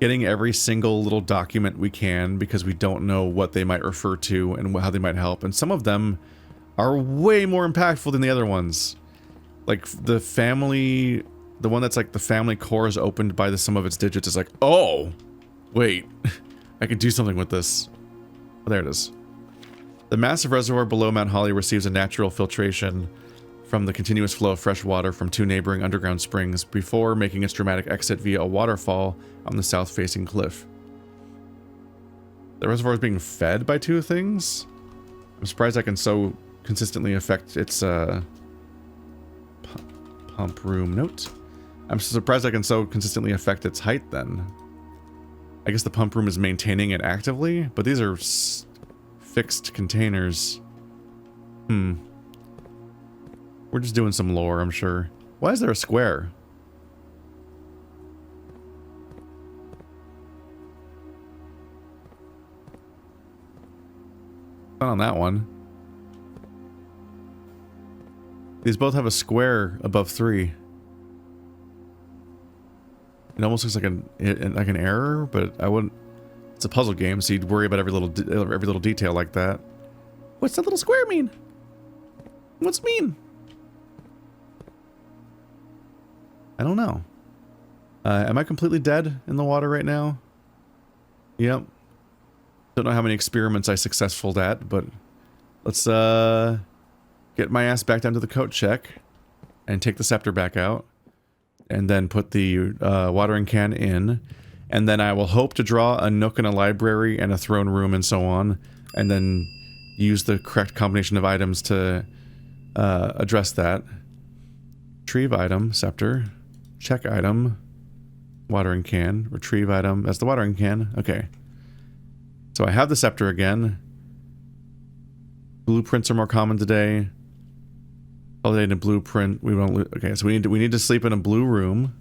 getting every single little document we can because we don't know what they might refer to and how they might help. And some of them are way more impactful than the other ones. Like the family, the one that's like the family core is opened by the sum of its digits is like, oh, wait, I can do something with this. Oh, there it is. The massive reservoir below Mount Holly receives a natural filtration from the continuous flow of fresh water from 2 neighboring underground springs before making its dramatic exit via a waterfall on the south-facing cliff. The reservoir is being fed by 2 things? I'm surprised I can so consistently affect its pump room note. I'm surprised I can so consistently affect its height then. I guess the pump room is maintaining it actively, but these are fixed containers. We're just doing some lore, I'm sure. Why is there a square? Not on that one. These both have a square above 3. It almost looks like an error, but I wouldn't. It's a puzzle game, so you'd worry about every little detail like that. What's that little square mean? What's it mean? I don't know. Am I completely dead in the water right now? Yep. Don't know how many experiments I successfuled at, but let's get my ass back down to the coat check and take the scepter back out and then put the watering can in, and then I will hope to draw a nook and a library and a throne room and so on, and then use the correct combination of items to address that. Retrieve item, scepter. Check item, watering can, retrieve item, that's the watering can, okay. So I have the scepter again. Blueprints are more common today. Holiday in a blueprint, we won't, okay, so we need to sleep in a blue room.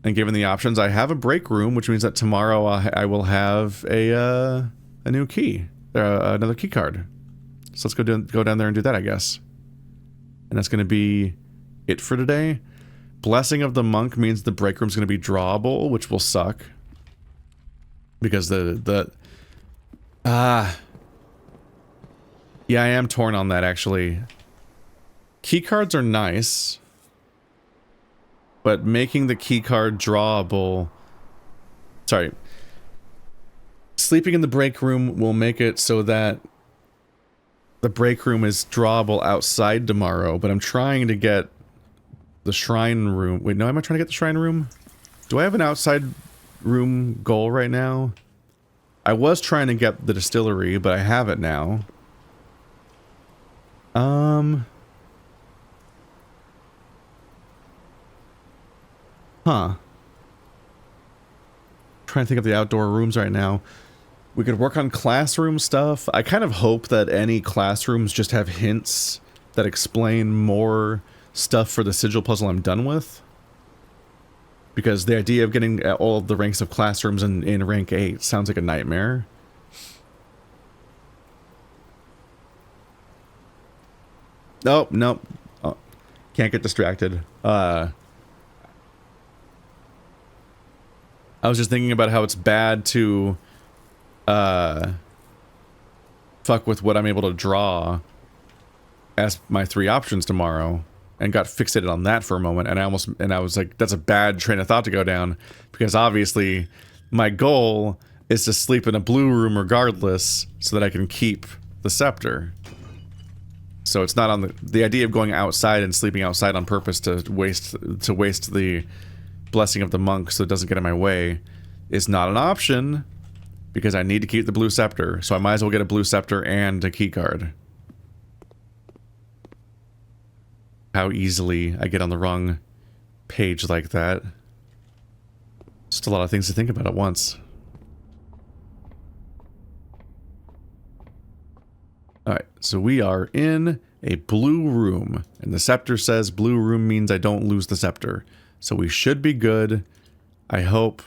And given the options, I have a break room, which means that tomorrow I will have a new key, another key card. So let's go down there and do that, I guess. And that's going to be it for today. Blessing of the Monk means the break room's going to be drawable, which will suck. Because yeah, I am torn on that, actually. Keycards are nice. But making the keycard drawable... Sorry. Sleeping in the break room will make it so that the break room is drawable outside tomorrow, but I'm trying to get the shrine room. Wait, no, am I trying to get the shrine room? Do I have an outside room goal right now? I was trying to get the distillery, but I have it now. Trying to think of the outdoor rooms right now. We could work on classroom stuff. I kind of hope that any classrooms just have hints that explain more stuff for the sigil puzzle I'm done with. Because the idea of getting all of the ranks of classrooms in rank 8 sounds like a nightmare. Nope, nope. Oh, can't get distracted. I was just thinking about how it's bad to fuck with what I'm able to draw as my 3 options tomorrow, and got fixated on that for a moment, and I was like, that's a bad train of thought to go down, because obviously my goal is to sleep in a blue room regardless so that I can keep the scepter. So it's not on the idea of going outside and sleeping outside on purpose to waste the blessing of the monk so it doesn't get in my way is not an option, because I need to keep the blue scepter. So I might as well get a blue scepter and a key card. How easily I get on the wrong page like that. Just a lot of things to think about at once. Alright, so we are in a blue room, and the scepter says blue room means I don't lose the scepter. So we should be good. I hope.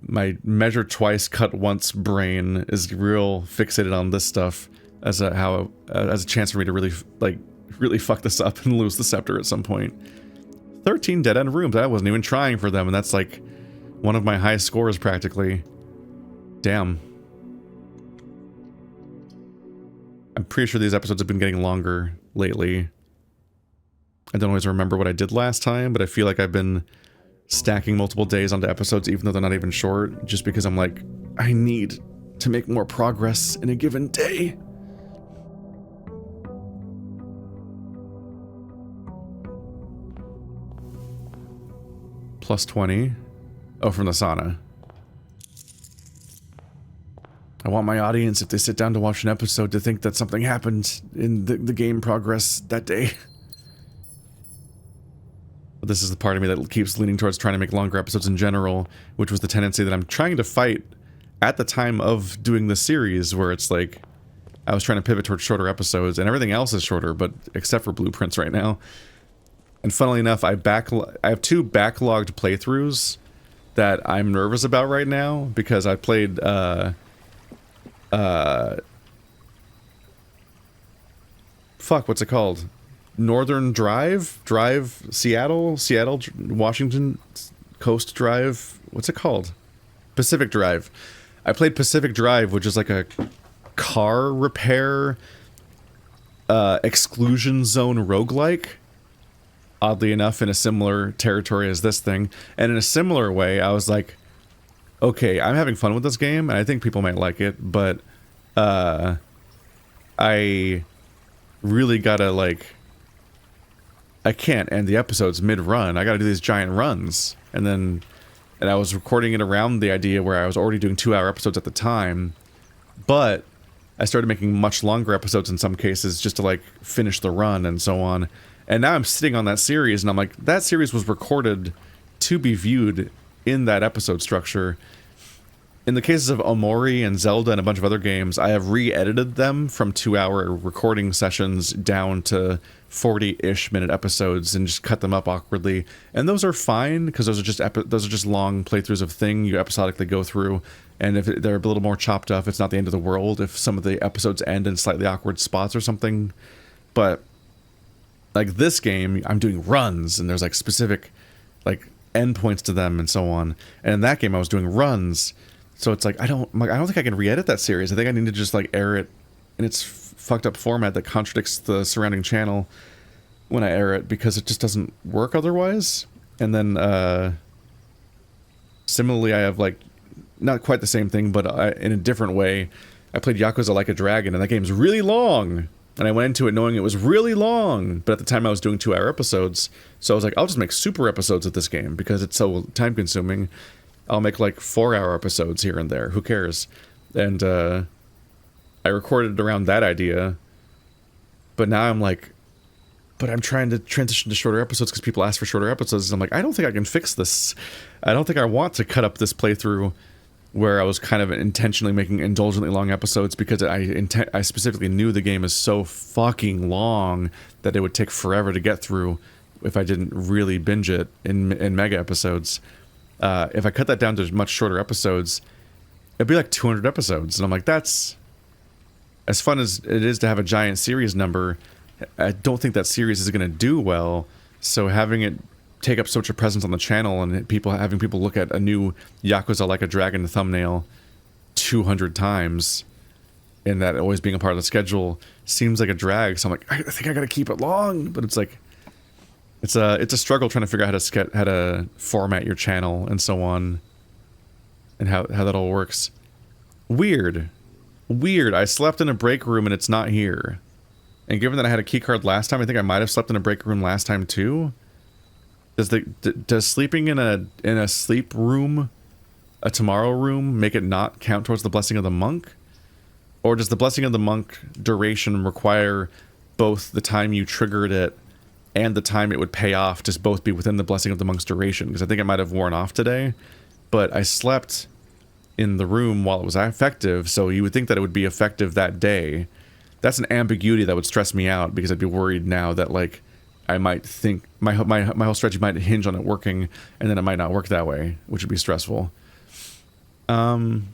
my measure twice, cut once brain is real fixated on this stuff as a chance for me to really fuck this up and lose the scepter at some point. 13 dead end rooms. I wasn't even trying for them, and that's like one of my highest scores practically. Damn. I'm pretty sure these episodes have been getting longer lately. I don't always remember what I did last time, but I feel like I've been stacking multiple days onto episodes even though they're not even short, just because I'm like, I need to make more progress in a given day. Plus 20. Oh, from the sauna. I want my audience, if they sit down to watch an episode, to think that something happened in the game progress that day. But this is the part of me that keeps leaning towards trying to make longer episodes in general, which was the tendency that I'm trying to fight at the time of doing this series, where it's like, I was trying to pivot towards shorter episodes, and everything else is shorter, but except for blueprints right now. And funnily enough, I have 2 backlogged playthroughs that I'm nervous about right now, because I played, fuck, what's it called? Northern Drive? Seattle, Washington Coast Drive? What's it called? Pacific Drive. I played Pacific Drive, which is like a car repair, exclusion zone roguelike. Oddly enough, in a similar territory as this thing. And in a similar way, I was like, okay, I'm having fun with this game, and I think people might like it, but I really gotta, like, I can't end the episodes mid-run. I gotta do these giant runs. And I was recording it around the idea where I was already doing 2-hour episodes at the time, but I started making much longer episodes in some cases just to, like, finish the run and so on. And now I'm sitting on that series, and I'm like, that series was recorded to be viewed in that episode structure. In the cases of Omori and Zelda and a bunch of other games, I have re-edited them from 2-hour recording sessions down to 40-ish minute episodes and just cut them up awkwardly. And those are fine, because those are just long playthroughs of thing you episodically go through. And if they're a little more chopped up, it's not the end of the world if some of the episodes end in slightly awkward spots or something. But like this game, I'm doing runs, and there's like specific like endpoints to them and so on. And in that game, I was doing runs. So it's like I don't think I can re-edit that series. I think I need to just like air it in its fucked up format that contradicts the surrounding channel when I air it, because it just doesn't work otherwise. And then similarly, I have like not quite the same thing, but in a different way, I played Yakuza Like a Dragon, and that game's really long. And I went into it knowing it was really long, but at the time I was doing 2-hour episodes, so I was like, I'll just make super episodes of this game because it's so time-consuming. I'll make like 4-hour episodes here and there. Who cares? And I recorded around that idea, but now I'm like, but I'm trying to transition to shorter episodes because people ask for shorter episodes. And I'm like, I don't think I can fix this. I don't think I want to cut up this playthrough where I was kind of intentionally making indulgently long episodes, because I specifically knew the game is so fucking long that it would take forever to get through if I didn't really binge it in mega episodes. If I cut that down to much shorter episodes, it'd be like 200 episodes. And I'm like, that's as fun as it is to have a giant series number. I don't think that series is going to do well. So having it take up such a presence on the channel and having people look at a new Yakuza Like a Dragon thumbnail 200 times, and that always being a part of the schedule seems like a drag. So I'm like, I think I got to keep it long, but it's like, it's a struggle trying to figure out how to format your channel and so on, and how that all works. Weird. I slept in a break room and it's not here. And given that I had a key card last time, I think I might have slept in a break room last time too. Does sleeping in a sleep room, a tomorrow room, make it not count towards the Blessing of the Monk? Or does the Blessing of the Monk duration require both the time you triggered it and the time it would pay off to both be within the Blessing of the Monk's duration? Because I think it might have worn off today, but I slept in the room while it was effective, so you would think that it would be effective that day. That's an ambiguity that would stress me out, because I'd be worried now that, like, I might think my whole strategy might hinge on it working, and then it might not work that way, which would be stressful. I'm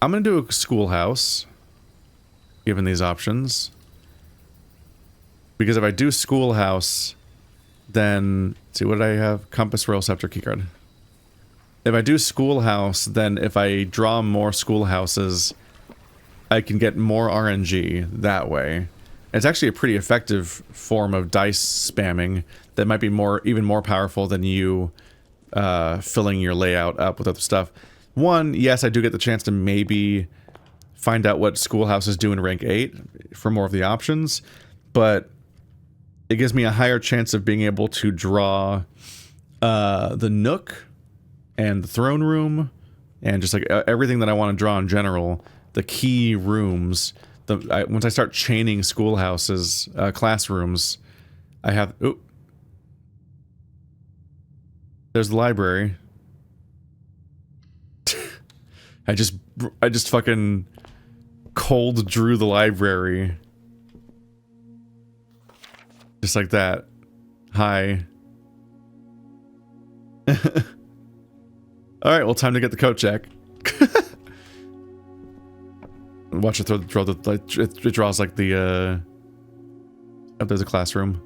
gonna do a schoolhouse, given these options. Because if I do schoolhouse, then... see, what did I have? Compass, royal scepter, keycard. If I do schoolhouse, then if I draw more schoolhouses, I can get more RNG that way. It's actually a pretty effective form of dice spamming that might be even more powerful than you filling your layout up with other stuff. One, yes, I do get the chance to maybe find out what schoolhouses do in rank 8 for more of the options, but it gives me a higher chance of being able to draw the nook and the throne room and just like everything that I want to draw in general, the key rooms. Once I start chaining schoolhouses, classrooms, I have... oop. There's the library. I just fucking cold drew the library. Just like that. Hi. Alright, well, time to get the coat check. Watch it throw the it draws like the oh, there's a classroom.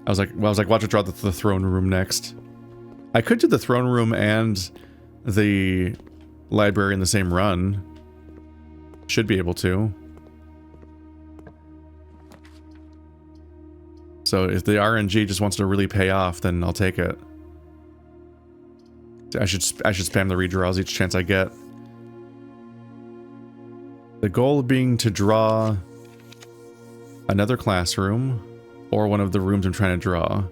I was like watch it draw the throne room next. I could do the throne room and the library in the same run. Should be able to. So if the RNG just wants to really pay off, then I'll take it. I should spam the redraws each chance I get. The goal being to draw another classroom or one of the rooms I'm trying to draw.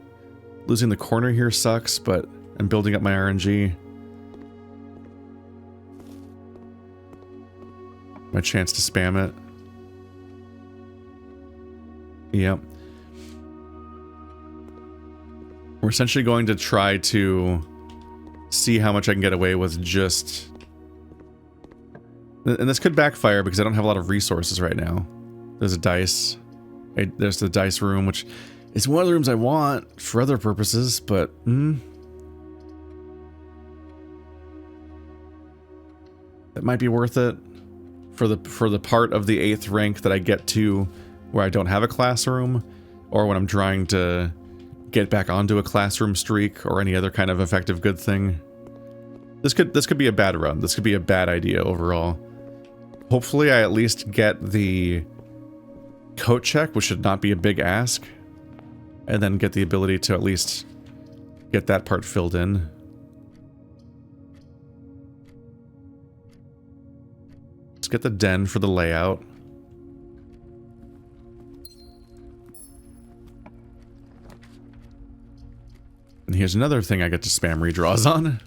Losing the corner here sucks, but I'm building up my RNG. My chance to spam it. Yep. We're essentially going to try to see how much I can get away with just... and this could backfire because I don't have a lot of resources right now. There's a dice. There's the dice room, which is one of the rooms I want for other purposes, but... that might be worth it for the part of the 8th rank that I get to where I don't have a classroom, or when I'm trying to get back onto a classroom streak or any other kind of effective good thing. This could be a bad run. This could be a bad idea overall. Hopefully I at least get the coat check, which should not be a big ask, and then get the ability to at least get that part filled in. Let's get the den for the layout. And here's another thing I get to spam redraws on.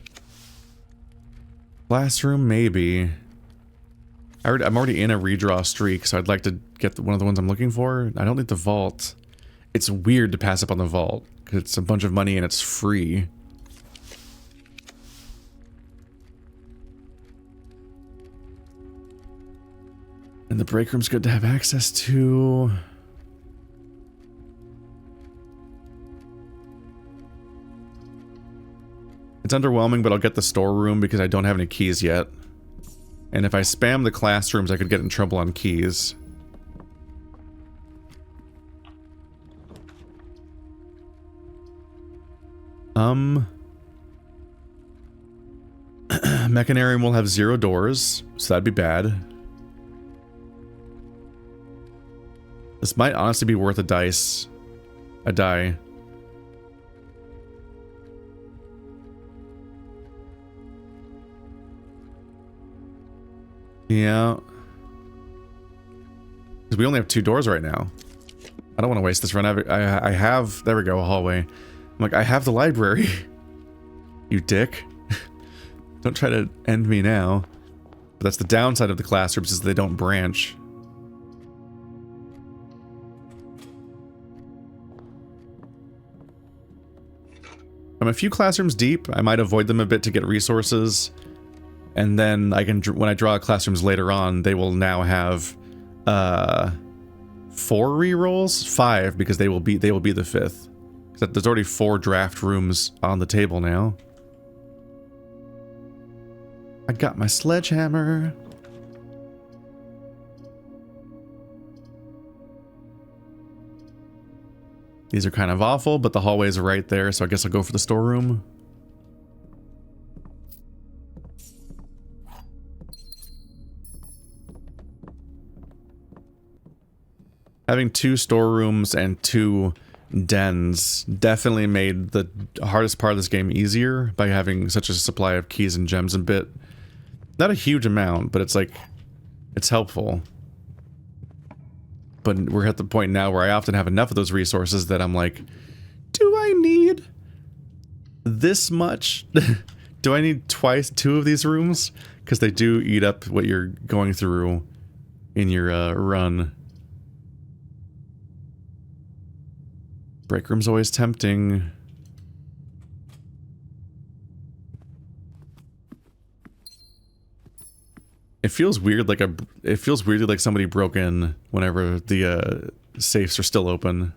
Classroom, maybe. I'm already in a redraw streak, so I'd like to get one of the ones I'm looking for. I don't need the vault. It's weird to pass up on the vault, because it's a bunch of money and it's free. And the break room's good to have access to. It's underwhelming, but I'll get the storeroom because I don't have any keys yet. And if I spam the classrooms, I could get in trouble on keys. Mechanarium will have 0 doors, so that'd be bad. This might honestly be worth a die. Yeah. Because we only have 2 doors right now. I don't want to waste this run. I have... there we go, a hallway. I'm like, I have the library. You dick. Don't try to end me now. But that's the downside of the classrooms, is they don't branch. I'm a few classrooms deep. I might avoid them a bit to get resources. And then I can, when I draw classrooms later on, they will now have 4 rerolls, 5, because they will be the 5th, Except there's already 4 draft rooms on the table now. I got my sledgehammer. These are kind of awful, but the hallways are right there, so I guess I'll go for the storeroom. Having 2 storerooms and 2 dens definitely made the hardest part of this game easier by having such a supply of keys and gems and bit. Not a huge amount, but it's like, it's helpful. But we're at the point now where I often have enough of those resources that I'm like, do I need this much? Do I need 2 of these rooms? Because they do eat up what you're going through in your run. Break room's always tempting. It feels weird, like it feels weirdly like somebody broke in whenever the safes are still open.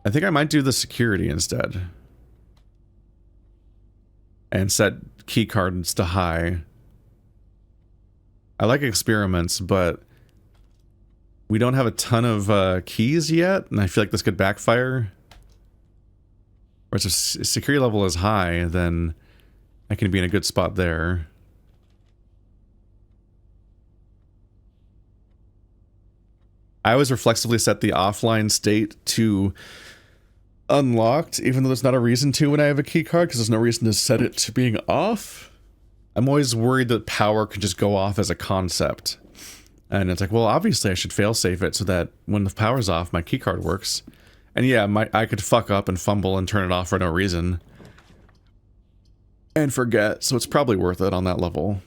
I think I might do the security instead. And set key cards to high. I like experiments, but we don't have a ton of keys yet, and I feel like this could backfire. Or if security level is high, then I can be in a good spot there. I always reflexively set the offline state to unlocked, even though there's not a reason to when I have a key card, because there's no reason to set it to being off. I'm always worried that power could just go off as a concept. And it's like, well, obviously I should fail-safe it so that when the power's off, my key card works. And yeah, I could fuck up and fumble and turn it off for no reason. And forget, so it's probably worth it on that level.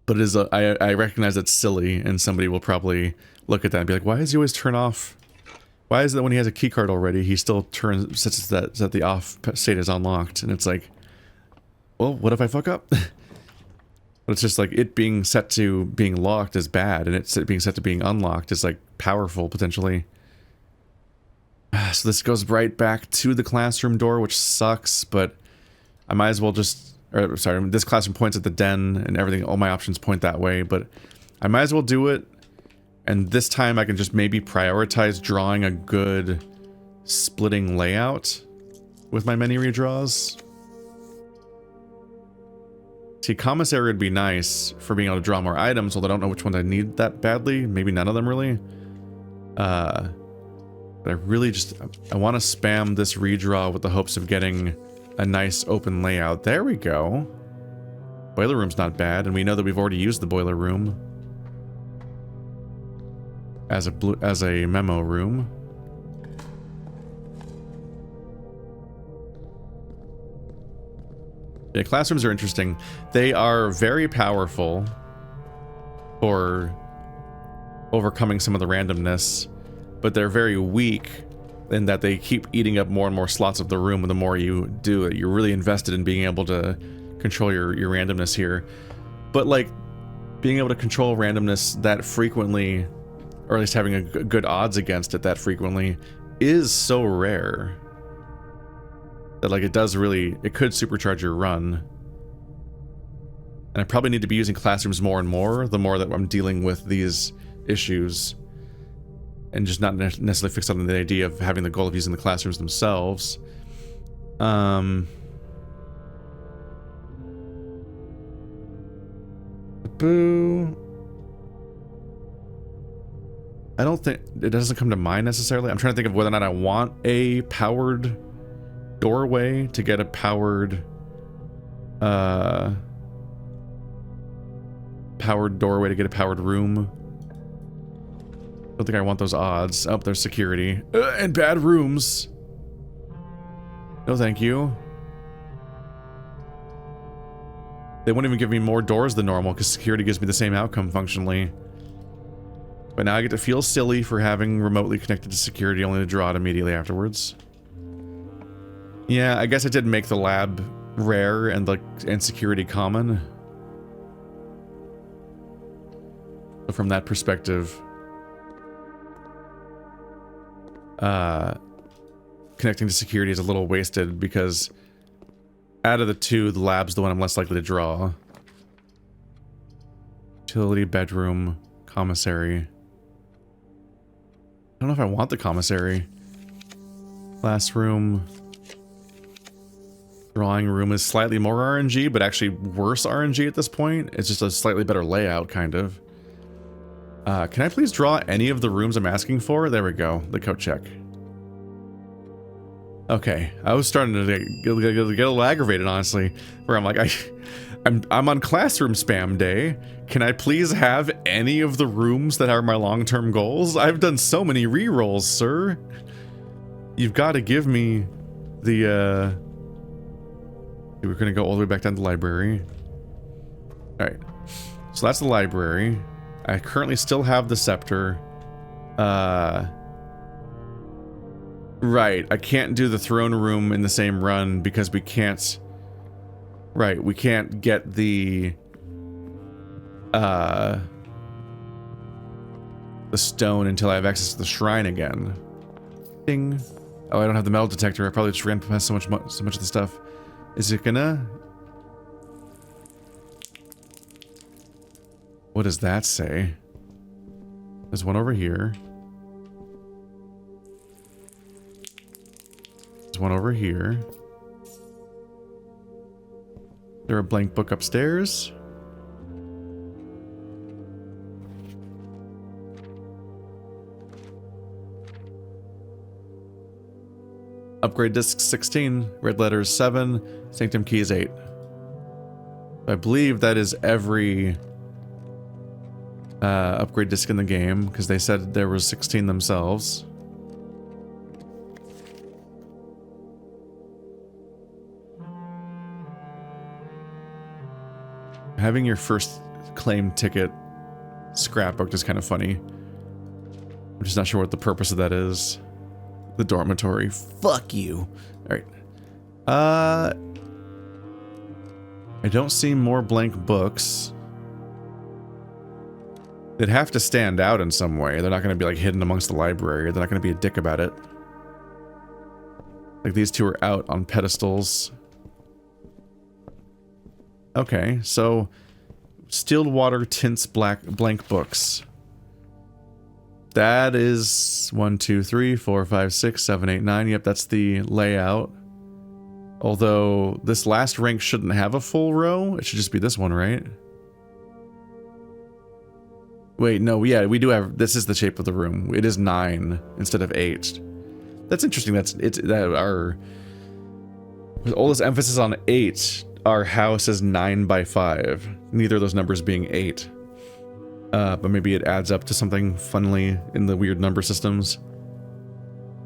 But it is I recognize it's silly, and somebody will probably look at that and be like, why does he always turn off? Why is it that when he has a key card already, he still sets that the off state is unlocked? And it's like, well, what if I fuck up? But it's just like, it being set to being locked is bad, and it being set to being unlocked is like powerful, potentially. So this goes right back to the classroom door, which sucks, but I might as well just... Or, sorry, this classroom points at the den and everything, all my options point that way, but I might as well do it. And this time I can just maybe prioritize drawing a good splitting layout with my many redraws. See, commissary would be nice for being able to draw more items, although I don't know which ones I need that badly. Maybe none of them really. But I really just... I want to spam this redraw with the hopes of getting a nice open layout. There we go. Boiler room's not bad, and we know that we've already used the boiler room as a memo room. Yeah, classrooms are interesting. They are very powerful for overcoming some of the randomness, but they're very weak in that they keep eating up more and more slots of the room, and the more you do it, you're really invested in being able to control your randomness here. But like, being able to control randomness that frequently, or at least having a good odds against it that frequently, is so rare that like it could supercharge your run. And I probably need to be using classrooms more and more, the more that I'm dealing with these issues. And just not necessarily fixed on the idea of having the goal of using the classrooms themselves. Boo. I don't think... It doesn't come to mind necessarily. I'm trying to think of whether or not I want a powered doorway to get a powered... powered doorway to get a powered room. I don't think I want those odds. Oh, there's security. And bad rooms. No, thank you. They won't even give me more doors than normal, because security gives me the same outcome, functionally. But now I get to feel silly for having remotely connected to security only to draw it immediately afterwards. Yeah, I guess I did make the lab rare and security common. So from that perspective, connecting to security is a little wasted because out of the two, the lab's the one I'm less likely to draw. Utility, bedroom, commissary. I don't know if I want the commissary. Classroom. Drawing room is slightly more RNG, but actually worse RNG at this point. It's just a slightly better layout, kind of. Can I please draw any of the rooms I'm asking for? There we go. The coat check. Okay, I was starting to get a little aggravated, honestly, where I'm like, I'm on classroom spam day. Can I please have any of the rooms that are my long-term goals? I've done so many rerolls, sir. You've got to give me the, we're gonna go all the way back down to the library. Alright, so that's the library. I currently still have the scepter. Right, I can't do the throne room in the same run because we can't... Right, we can't get the stone until I have access to the shrine again. Ding. Oh, I don't have the metal detector. I probably just ran past so much of the stuff. Is it gonna... What does that say? There's one over here. There's one over here. Is there a blank book upstairs? Upgrade disc 16, red letters 7, sanctum keys 8. I believe that is every upgrade disc in the game, because they said there was 16 themselves. Having your first claim ticket scrapbooked is kind of funny. I'm just not sure what the purpose of that is. The dormitory. Fuck you. Alright. I don't see more blank books. They'd have to stand out in some way. They're not going to be like hidden amongst the library. They're not going to be a dick about it. Like these two are out on pedestals. Okay, so Stilled water tints blank books. That is 1, 2, 3, 4, 5, 6, 7, 8, 9. Yep, that's the layout. Although this last rank shouldn't have a full row. It should just be this one, right? Wait, no, yeah, we do have... This is the shape of the room. It is 9 instead of 8. That's interesting. That our... With all this emphasis on 8, our house is 9 by 5. Neither of those numbers being 8. But maybe it adds up to something funnily in the weird number systems.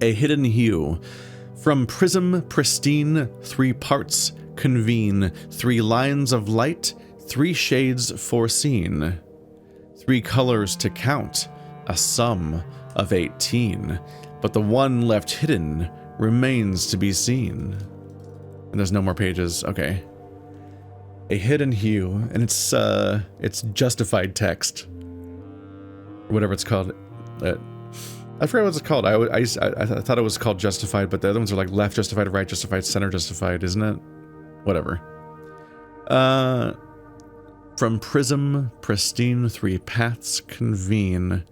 A hidden hue. From prism pristine, 3 parts convene. 3 lines of light, 3 shades foreseen. 3 colors to count, a sum of 18. But the one left hidden remains to be seen. And there's no more pages. Okay. A hidden hue, and it's justified text. Whatever it's called. I forget what it's called. I thought it was called justified, but the other ones are like left justified, right justified, center justified, isn't it? Whatever. From prism, pristine, 3 paths convene.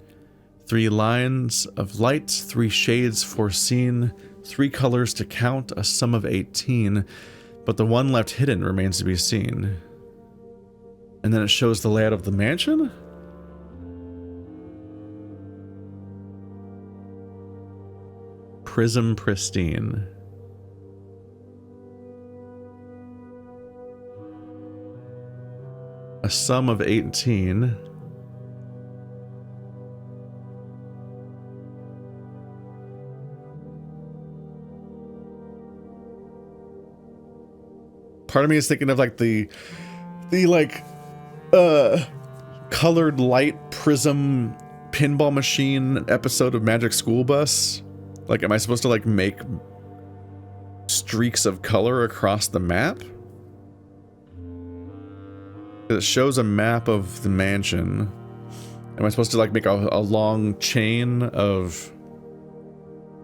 3 lines of light, 3 shades foreseen. 3 colors to count, a sum of 18. But the one left hidden remains to be seen. And then it shows the layout of the mansion? Prism pristine. A sum of 18. Part of me is thinking of like the colored light prism pinball machine episode of Magic School Bus? Like, am I supposed to, like, make streaks of color across the map? It shows a map of the mansion. Am I supposed to, like, make a long chain of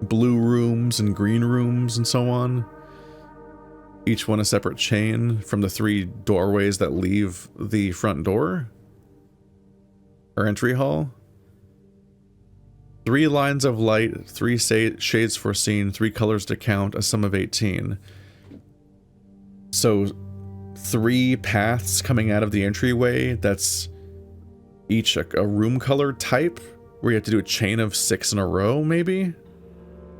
blue rooms and green rooms and so on? Each one a separate chain from the 3 doorways that leave the front door? Or entry hall? 3 lines of light, 3 shades foreseen, 3 colors to count, a sum of 18. So 3 paths coming out of the entryway, that's each a room color type, where you have to do a chain of 6 in a row, maybe?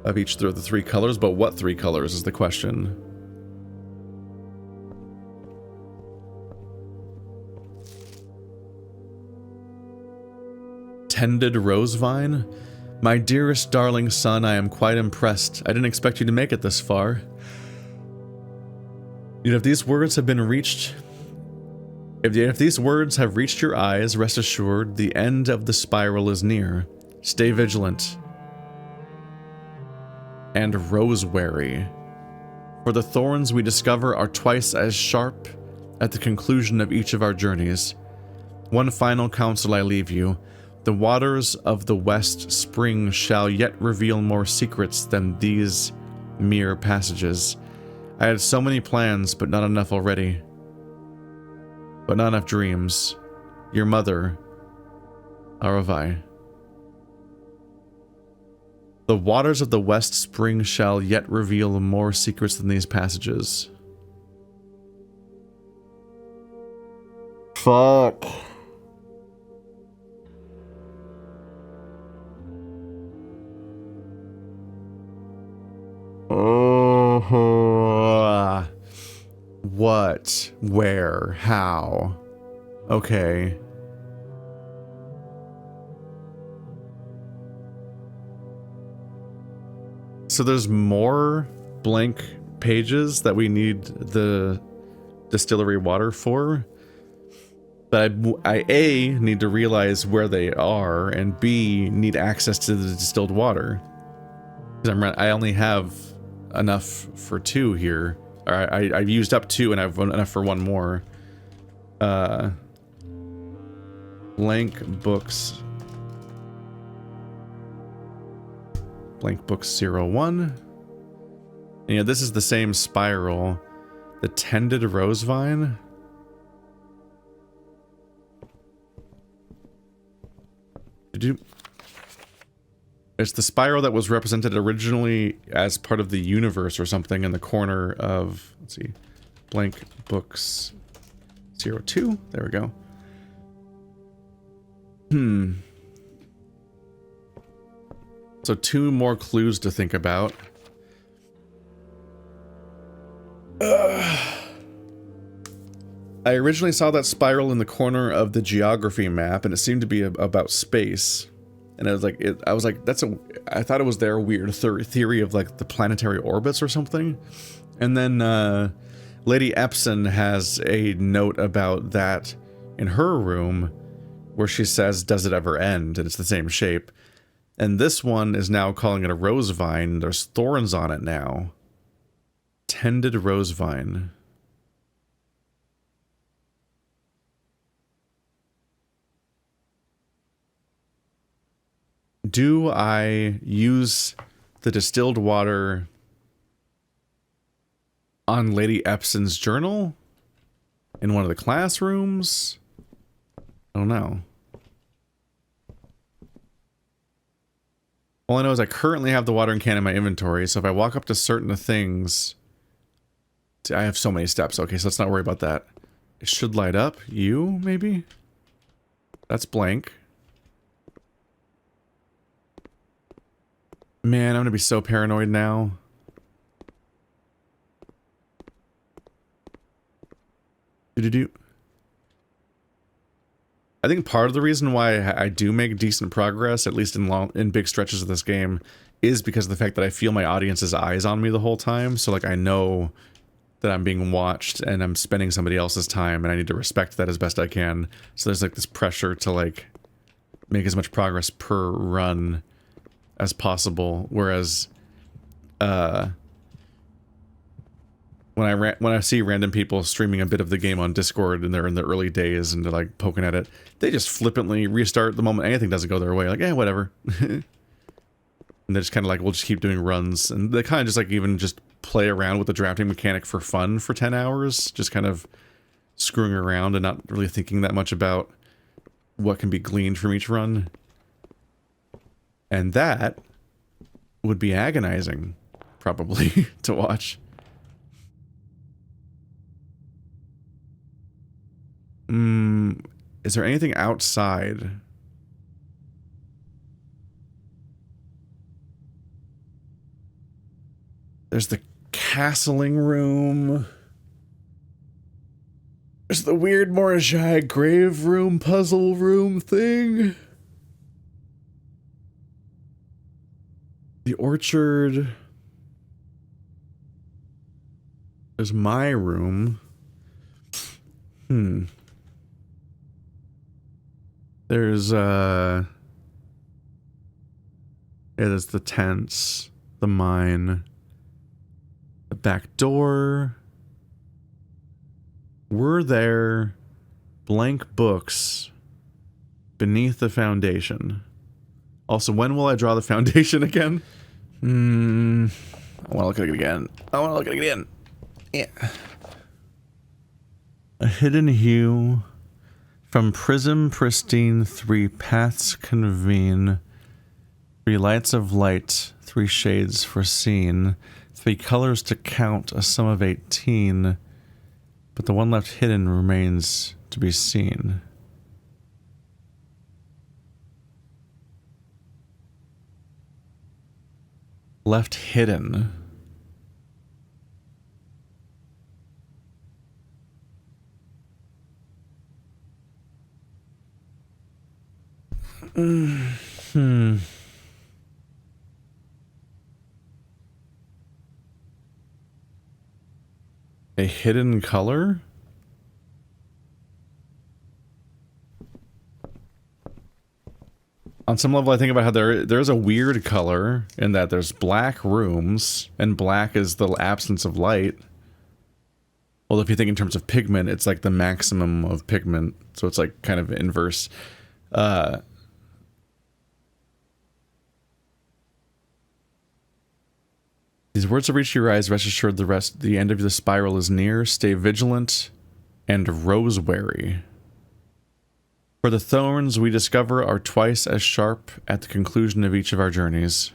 Of each of the 3 colors, but what 3 colors is the question. Tended rose vine? My dearest darling son, I am quite impressed. I didn't expect you to make it this far. You know, if these words have been reached... If these words have reached your eyes, rest assured, the end of the spiral is near. Stay vigilant. And rose-wary. For the thorns we discover are twice as sharp at the conclusion of each of our journeys. One final counsel I leave you. The waters of the west spring shall yet reveal more secrets than these mere passages. I had so many plans, but not enough already. But not enough dreams. Your mother, Aravai. The waters of the west spring shall yet reveal more secrets than these passages. Fuck. Oh. What? Where? How? Okay. So there's more blank pages that we need the distillery water for. But I A, need to realize where they are, and B, need access to the distilled water. Because I only have enough for 2 here. I've used up 2 and I've enough for 1 more. Blank books. Blank books 01. And yeah, this is the same spiral. The tended rose vine. It's the spiral that was represented originally as part of the universe or something in the corner of, let's see, blank books 02. There we go. So 2 more clues to think about. I originally saw that spiral in the corner of the geography map, and it seemed to be about space. And I was like, I thought it was their weird theory of like the planetary orbits or something. And then Lady Epson has a note about that in her room where she says, does it ever end? And it's the same shape. And this one is now calling it a rose vine. There's thorns on it now. Tended rose vine. Do I use the distilled water on Lady Epson's journal? In one of the classrooms? I don't know. All I know is I currently have the watering can in my inventory, so if I walk up to certain things... I have so many steps. Okay, so let's not worry about that. It should light up. You, maybe? That's blank. Man, I'm gonna be so paranoid now. Do-do-do. I think part of the reason why I do make decent progress, at least in big stretches of this game, is because of the fact that I feel my audience's eyes on me the whole time. So, like, I know that I'm being watched and I'm spending somebody else's time, and I need to respect that as best I can. So there's, like, this pressure to, like, make as much progress per run as possible. Whereas, when I see random people streaming a bit of the game on Discord and they're in the early days and they're like poking at it, they just flippantly restart the moment anything doesn't go their way. Like, whatever. And they're just kind of like, we'll just keep doing runs. And they kind of just like even just play around with the drafting mechanic for fun for 10 hours. Just kind of screwing around and not really thinking that much about what can be gleaned from each run. And that would be agonizing, probably, to watch. Is there anything outside? There's the castling room. There's the weird Morajai grave room, puzzle room thing. The orchard. There's my room. There's, yeah, there's the tents, the mine, the back door. We're there, blank books, beneath the foundation. Also, when will I draw the foundation again? I want to look at it again. Yeah. A hidden hue. From prism pristine, 3 paths convene. 3 lights of light, 3 shades foreseen. 3 colors to count, a sum of 18. But the one left hidden remains to be seen. Left hidden. A hidden color? On some level, I think about how there's a weird color in that there's black rooms, and black is the absence of light. Well, if you think in terms of pigment, it's like the maximum of pigment, so it's like kind of inverse. These words have reached your eyes. Rest assured, the end of the spiral is near. Stay vigilant and rose-wary. For the thorns we discover are twice as sharp at the conclusion of each of our journeys.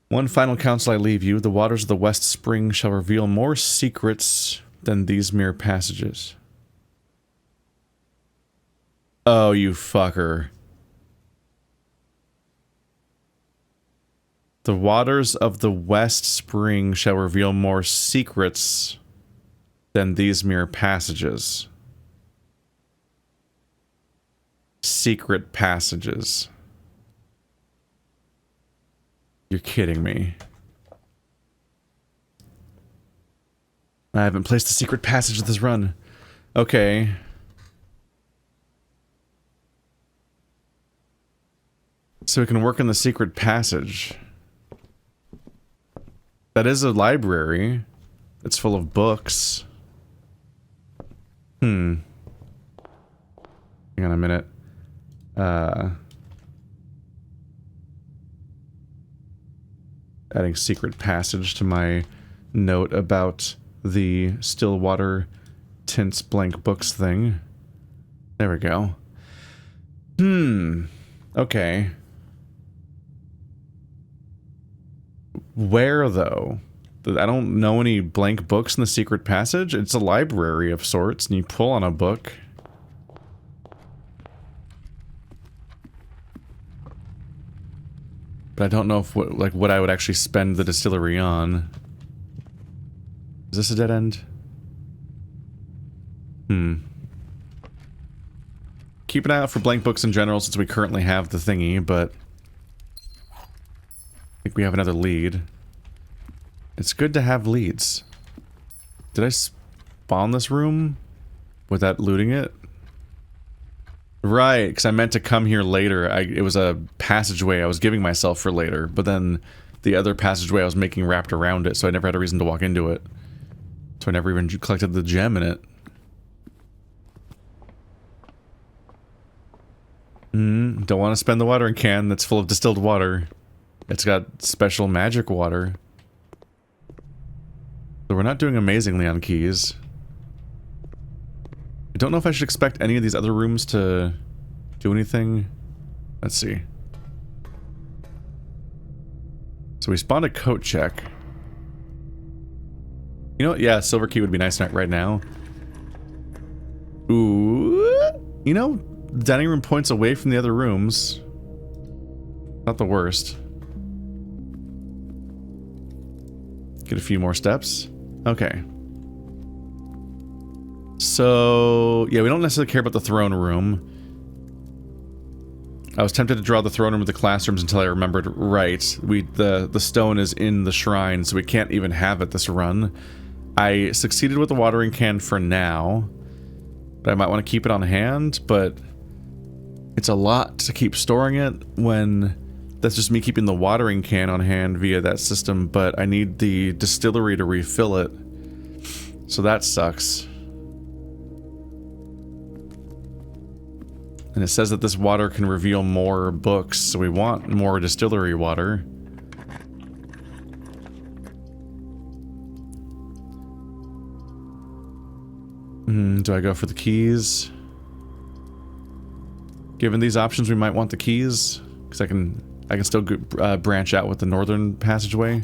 One final counsel I leave you. The waters of the West Spring shall reveal more secrets than these mere passages. Oh, you fucker. The waters of the West Spring shall reveal more secrets than these mere passages. Secret passages. You're kidding me. I haven't placed the secret passage of this run. Okay. So we can work in the secret passage. That is a library. It's full of books. Hang on a minute. Adding secret passage to my note about the Stillwater Tints blank books thing. There we go. Okay. Where, though? I don't know any blank books in the secret passage. It's a library of sorts, and you pull on a book. But I don't know if what I would actually spend the distillery on. Is this a dead end? Keep an eye out for blank books in general since we currently have the thingy, but I think we have another lead. It's good to have leads. Did I spawn this room without looting it? Right, because I meant to come here later. It was a passageway I was giving myself for later, but then the other passageway I was making wrapped around it, so I never had a reason to walk into it. So I never even collected the gem in it. Don't want to spend the watering can that's full of distilled water. It's got special magic water. So we're not doing amazingly on keys. I don't know if I should expect any of these other rooms to do anything. Let's see. So we spawned a coat check. You know what? Yeah, silver key would be nice right now. Ooh. You know, the dining room points away from the other rooms. Not the worst. Get a few more steps. Okay. So, yeah, we don't necessarily care about the throne room. I was tempted to draw the throne room with the classrooms until I remembered, right, the stone is in the shrine, so we can't even have it this run. I succeeded with the watering can for now, but I might want to keep it on hand, but it's a lot to keep storing it when that's just me keeping the watering can on hand via that system, but I need the distillery to refill it, so that sucks. And it says that this water can reveal more books, so we want more distillery water. Do I go for the keys? Given these options, we might want the keys, because I can still branch out with the northern passageway.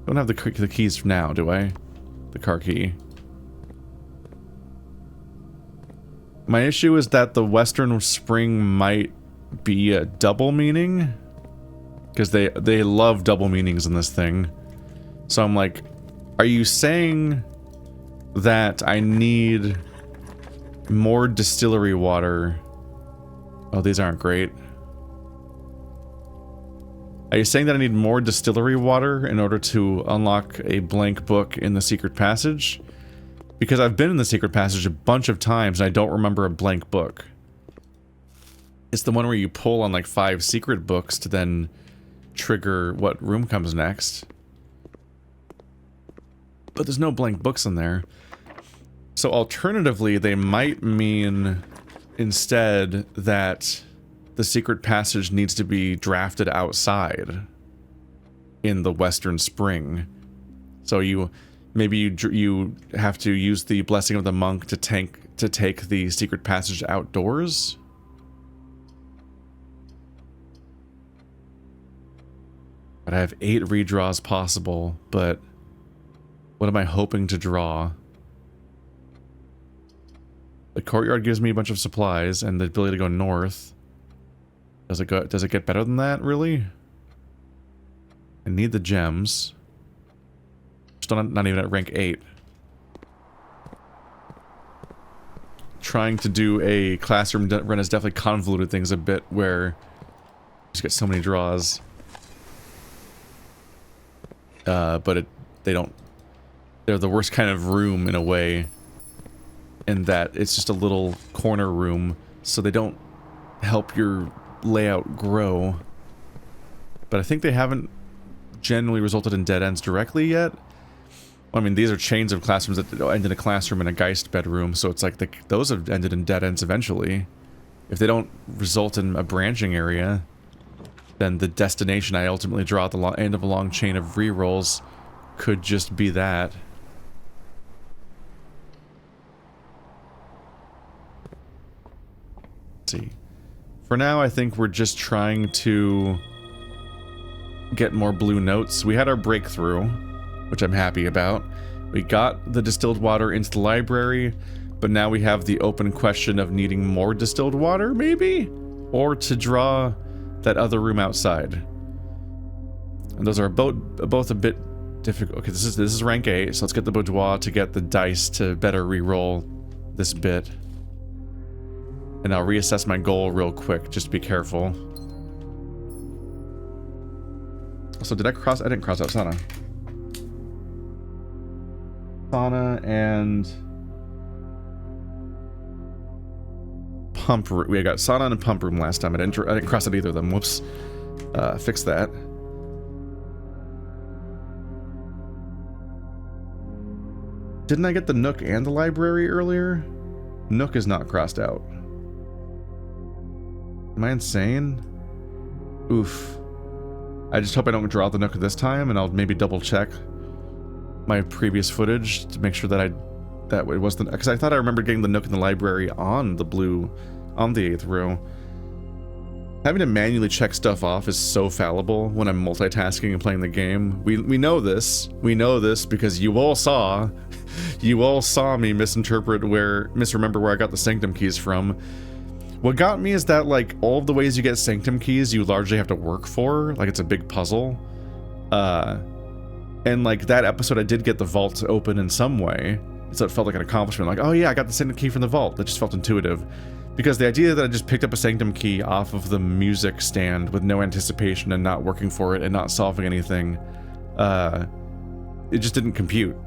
Don't have the keys now, do I? The car key. My issue is that the western spring might be a double meaning, because they love double meanings in this thing. So I'm like, are you saying that I need more distillery water? Oh, these aren't great. Are you saying that I need more distillery water in order to unlock a blank book in the secret passage? Because I've been in the secret passage a bunch of times and I don't remember a blank book. It's the one where you pull on like 5 secret books to then trigger what room comes next. But there's no blank books in there. So alternatively, they might mean instead that the secret passage needs to be drafted outside in the western spring. So maybe you have to use the blessing of the monk to take the secret passage outdoors. But I have 8 redraws possible, but what am I hoping to draw? The courtyard gives me a bunch of supplies and the ability to go north. Does it get better than that, really? I need the gems. Still not even at rank 8. Trying to do a classroom run has definitely convoluted things a bit, where you just get so many draws. But they're the worst kind of room in a way, in that it's just a little corner room, so they don't help your layout grow. But I think they haven't generally resulted in dead ends directly yet. I mean, these are chains of classrooms that end in a classroom and a Geist bedroom, so it's like those have ended in dead ends eventually. If they don't result in a branching area, then the destination I ultimately draw at the end of a long chain of rerolls could just be that. Let's see. For now, I think we're just trying to get more blue notes. We had our breakthrough, which I'm happy about. We got the distilled water into the library, but now we have the open question of needing more distilled water, maybe? Or to draw that other room outside. And those are both a bit difficult. Okay, this is rank 8, so let's get the boudoir to get the dice to better re-roll this bit. And I'll reassess my goal real quick, just to be careful. So did I cross? I didn't cross out Sana. Sana and pump room. We got sauna and pump room last time. I didn't cross out either of them. Whoops. Fix that. Didn't I get the Nook and the library earlier? Nook is not crossed out. Am I insane? Oof. I just hope I don't draw the Nook this time, and I'll maybe double check my previous footage to make sure that it was the, because I thought I remembered getting the Nook in the library on the blue, on the 8th row. Having to manually check stuff off is so fallible when I'm multitasking and playing the game. We know this because you all saw me misremember where I got the sanctum keys from. What got me is that, like, all of the ways you get sanctum keys you largely have to work for, like it's a big puzzle. And like that episode I did get the vault to open in some way, so it felt like an accomplishment, like, oh yeah, I got the sanctum key from the vault. That just felt intuitive. Because the idea that I just picked up a sanctum key off of the music stand with no anticipation and not working for it and not solving anything, it just didn't compute.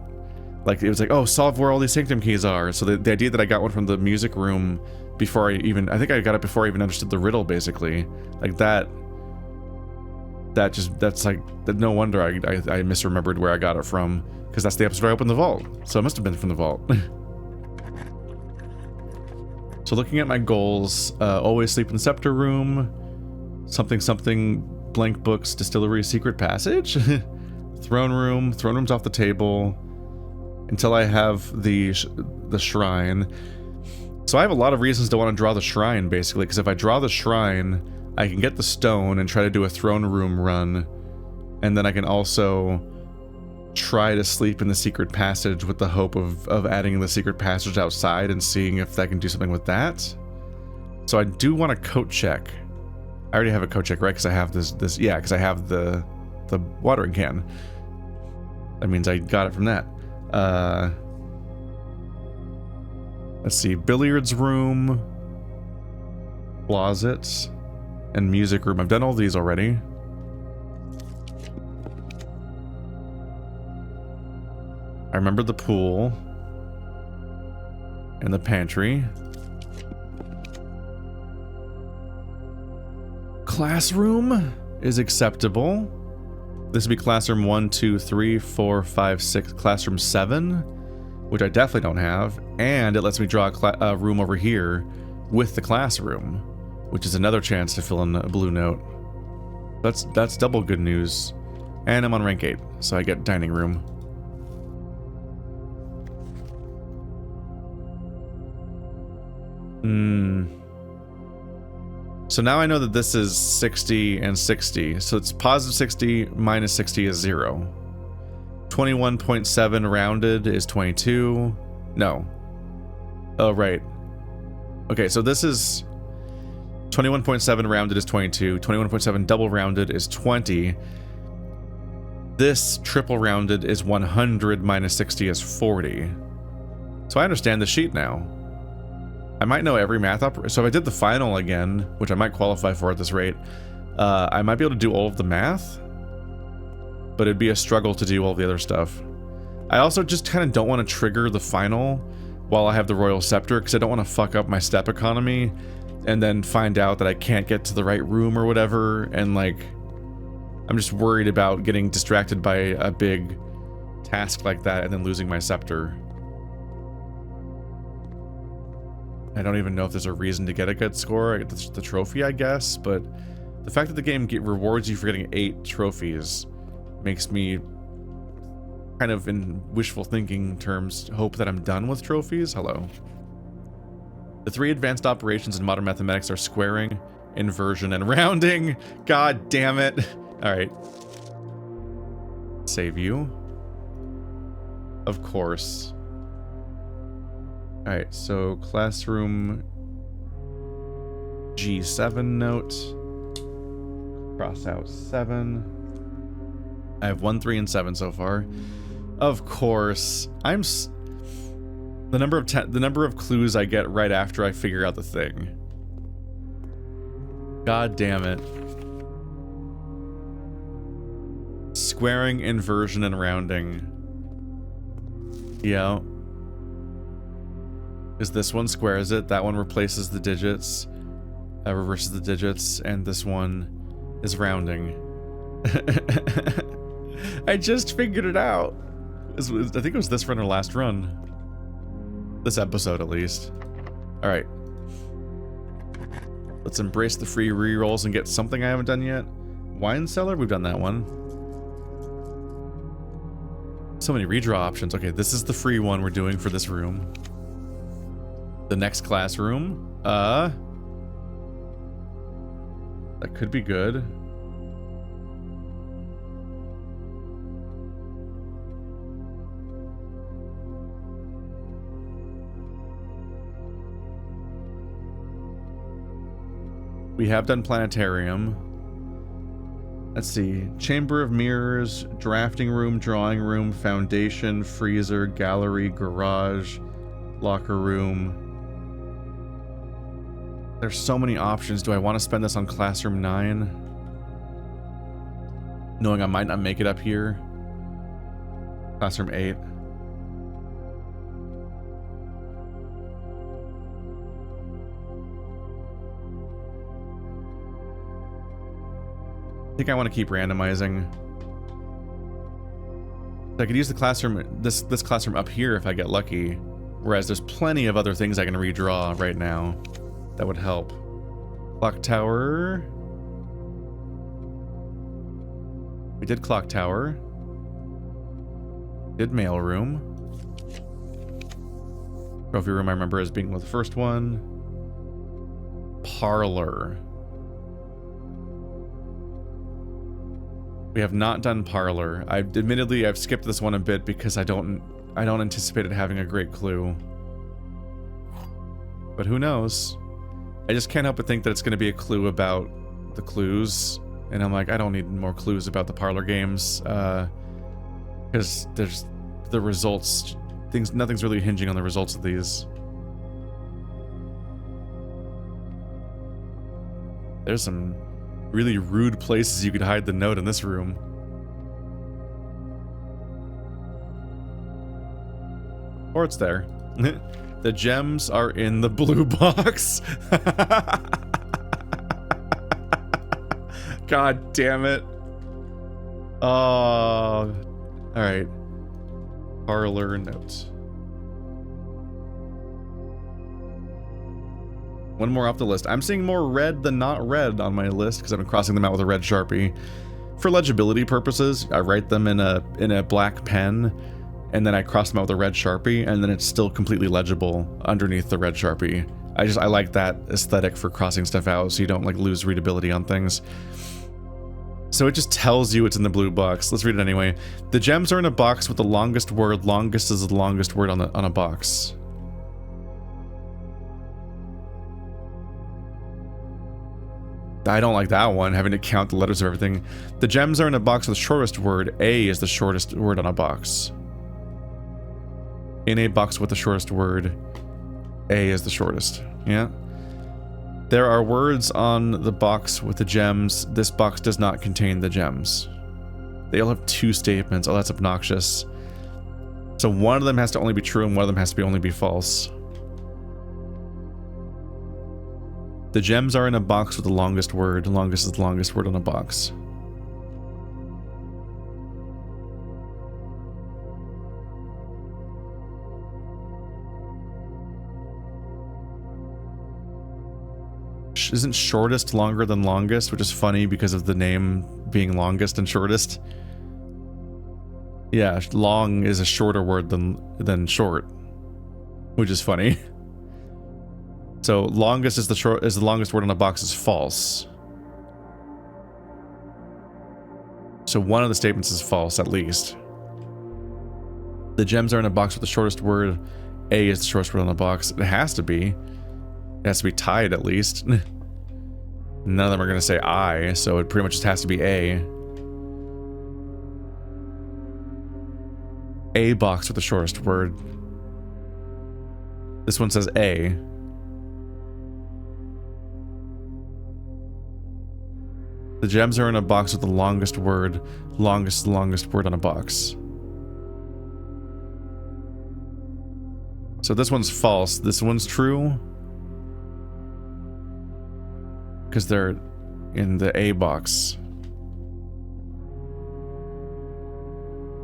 Like, it was like, oh, solve where all these sanctum keys are. So the idea that I got one from the music room before I think I got it before I even understood the riddle, basically. Like, that's like, no wonder I misremembered where I got it from. Because that's the episode where I opened the vault. So it must have been from the vault. So looking at my goals, always sleep in the scepter room, something, blank books, distillery, secret passage, throne room's off the table, until I have the shrine. So I have a lot of reasons to want to draw the shrine, basically, because if I draw the shrine, I can get the stone and try to do a throne room run, and then I can also try to sleep in the secret passage with the hope of adding the secret passage outside and seeing if I can do something with that. So I do want a coat check. I already have a coat check, right? Because I have yeah, because I have the watering can. That means I got it from that. Let's see, billiards room, closet, and music room. I've done all these already. I remember the pool and the pantry. Classroom is acceptable. This would be classroom 1, 2, 3, 4, 5, 6, classroom 7, which I definitely don't have. And it lets me draw a room over here with the classroom, which is another chance to fill in a blue note. That's double good news. And I'm on rank 8, so I get dining room. So now I know that this is 60 and 60. So it's positive 60 minus 60 is 0. 21.7 rounded is 22. No. Oh, right. Okay, so this is 21.7 rounded is 22. 21.7 double rounded is 20. This triple rounded is 100 minus 60 is 40. So I understand the sheet now. I might know every math operation. So if I did the final again, which I might qualify for at this rate, I might be able to do all of the math, but it'd be a struggle to do all the other stuff. I also just kind of don't want to trigger the final while I have the royal scepter, because I don't want to fuck up my step economy and then find out that I can't get to the right room or whatever, and like, I'm just worried about getting distracted by a big task like that and then losing my scepter. I don't even know if there's a reason to get a good score. I get the trophy, I guess, but the fact that the game rewards you for getting 8 trophies makes me kind of, in wishful thinking terms, hope that I'm done with trophies. Hello. The 3 advanced operations in modern mathematics are squaring, inversion, and rounding. God damn it. All right. Save you. Of course. Alright, so classroom G7 note. Cross out 7. I have 1, 3, and 7 so far. Of course, the number of clues I get right after I figure out the thing. God damn it. Squaring, inversion, and rounding. Yeah. Is this one squares it, that one replaces the digits, reverses the digits, and this one is rounding. I just figured it out. I think it was this run or last run. This episode, at least. Alright. Let's embrace the free rerolls and get something I haven't done yet. Wine cellar? We've done that one. So many redraw options. Okay, this is the free one we're doing for this room. The next classroom. That could be good. We have done planetarium. Let's see. Chamber of mirrors, drafting room, drawing room, foundation, freezer, gallery, garage, locker room. There's so many options. Do I want to spend this on classroom 9? Knowing I might not make it up here. Classroom 8. I think I want to keep randomizing. I could use the classroom, this classroom up here if I get lucky. Whereas there's plenty of other things I can redraw right now that would help. Clock tower. We did clock tower. Did mail room. Trophy room I remember as being the first one. Parlor. We have not done parlor. Admittedly I've skipped this one a bit because I don't anticipate it having a great clue. But who knows? I just can't help but think that it's going to be a clue about the clues, and I'm like, I don't need more clues about the parlor games, because there's the results. Nothing's really hinging on the results of these. There's some really rude places you could hide the note in this room. Or it's there. The gems are in the blue box. God damn it. Oh. Alright. Parlor note. One more off the list. I'm seeing more red than not red on my list because I've been crossing them out with a red Sharpie. For legibility purposes, I write them in a black pen, and then I cross them out with a red Sharpie, and then it's still completely legible underneath the red Sharpie. I like that aesthetic for crossing stuff out so you don't like lose readability on things. So it just tells you it's in the blue box. Let's read it anyway. The gems are in a box with the longest word. Longest is the longest word on a box. I don't like that one, having to count the letters of everything. The gems are in a box with the shortest word. A is the shortest word on a box. In a box with the shortest word, A is the shortest. Yeah. There are words on the box with the gems. This box does not contain the gems. They all have two statements. Oh, that's obnoxious. So one of them has to only be true and one of them has to only be false. The gems are in a box with the longest word. The longest is the longest word on a box. Isn't shortest longer than longest, which is funny because of the name being longest and shortest? Yeah, long is a shorter word than short, which is funny. So longest is the longest word on a box is false. So one of the statements is false at least. The gems are in a box with the shortest word. A is the shortest word on the box. It has to be. It has to be tied at least. None of them are going to say I, so it pretty much just has to be A. A box with the shortest word. This one says A. The gems are in a box with the longest word. Longest is the longest word on a box. So this one's false. This one's true. Because they're in the A box.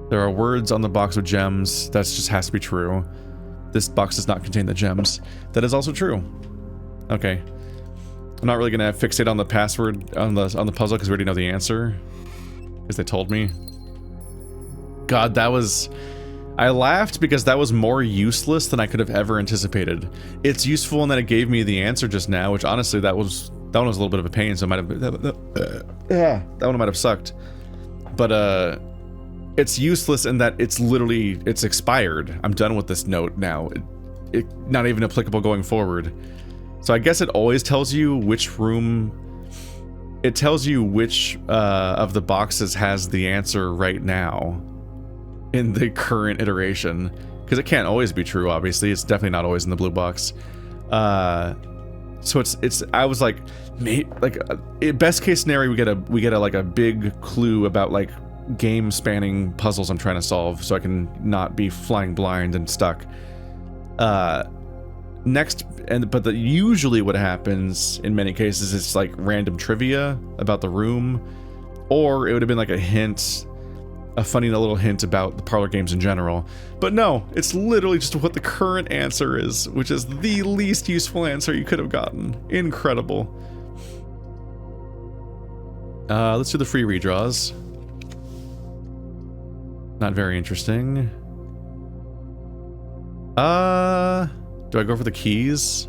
There are words on the box with gems. That just has to be true. This box does not contain the gems. That is also true. Okay. I'm not really gonna fixate on the password on the puzzle because we already know the answer. Because they told me. God, that was... I laughed because that was more useless than I could have ever anticipated. It's useful in that it gave me the answer just now, which honestly that one was a little bit of a pain, so it might have that one might have sucked. But it's useless in that it's literally expired. I'm done with this note now. It not even applicable going forward. So I guess it always tells you which room. It tells you which of the boxes has the answer right now in the current iteration, because it can't always be true. Obviously, it's definitely not always in the blue box. So it's. I was like, best case scenario, we get a like a big clue about like game spanning puzzles I'm trying to solve, so I can not be flying blind and stuck. But usually what happens in many cases is like random trivia about the room, or it would have been like a hint. A funny little hint about the parlor games in general. But no, it's literally just what the current answer is, which is the least useful answer you could have gotten. Incredible. Let's do the free redraws. Not very interesting. Do I go for the keys?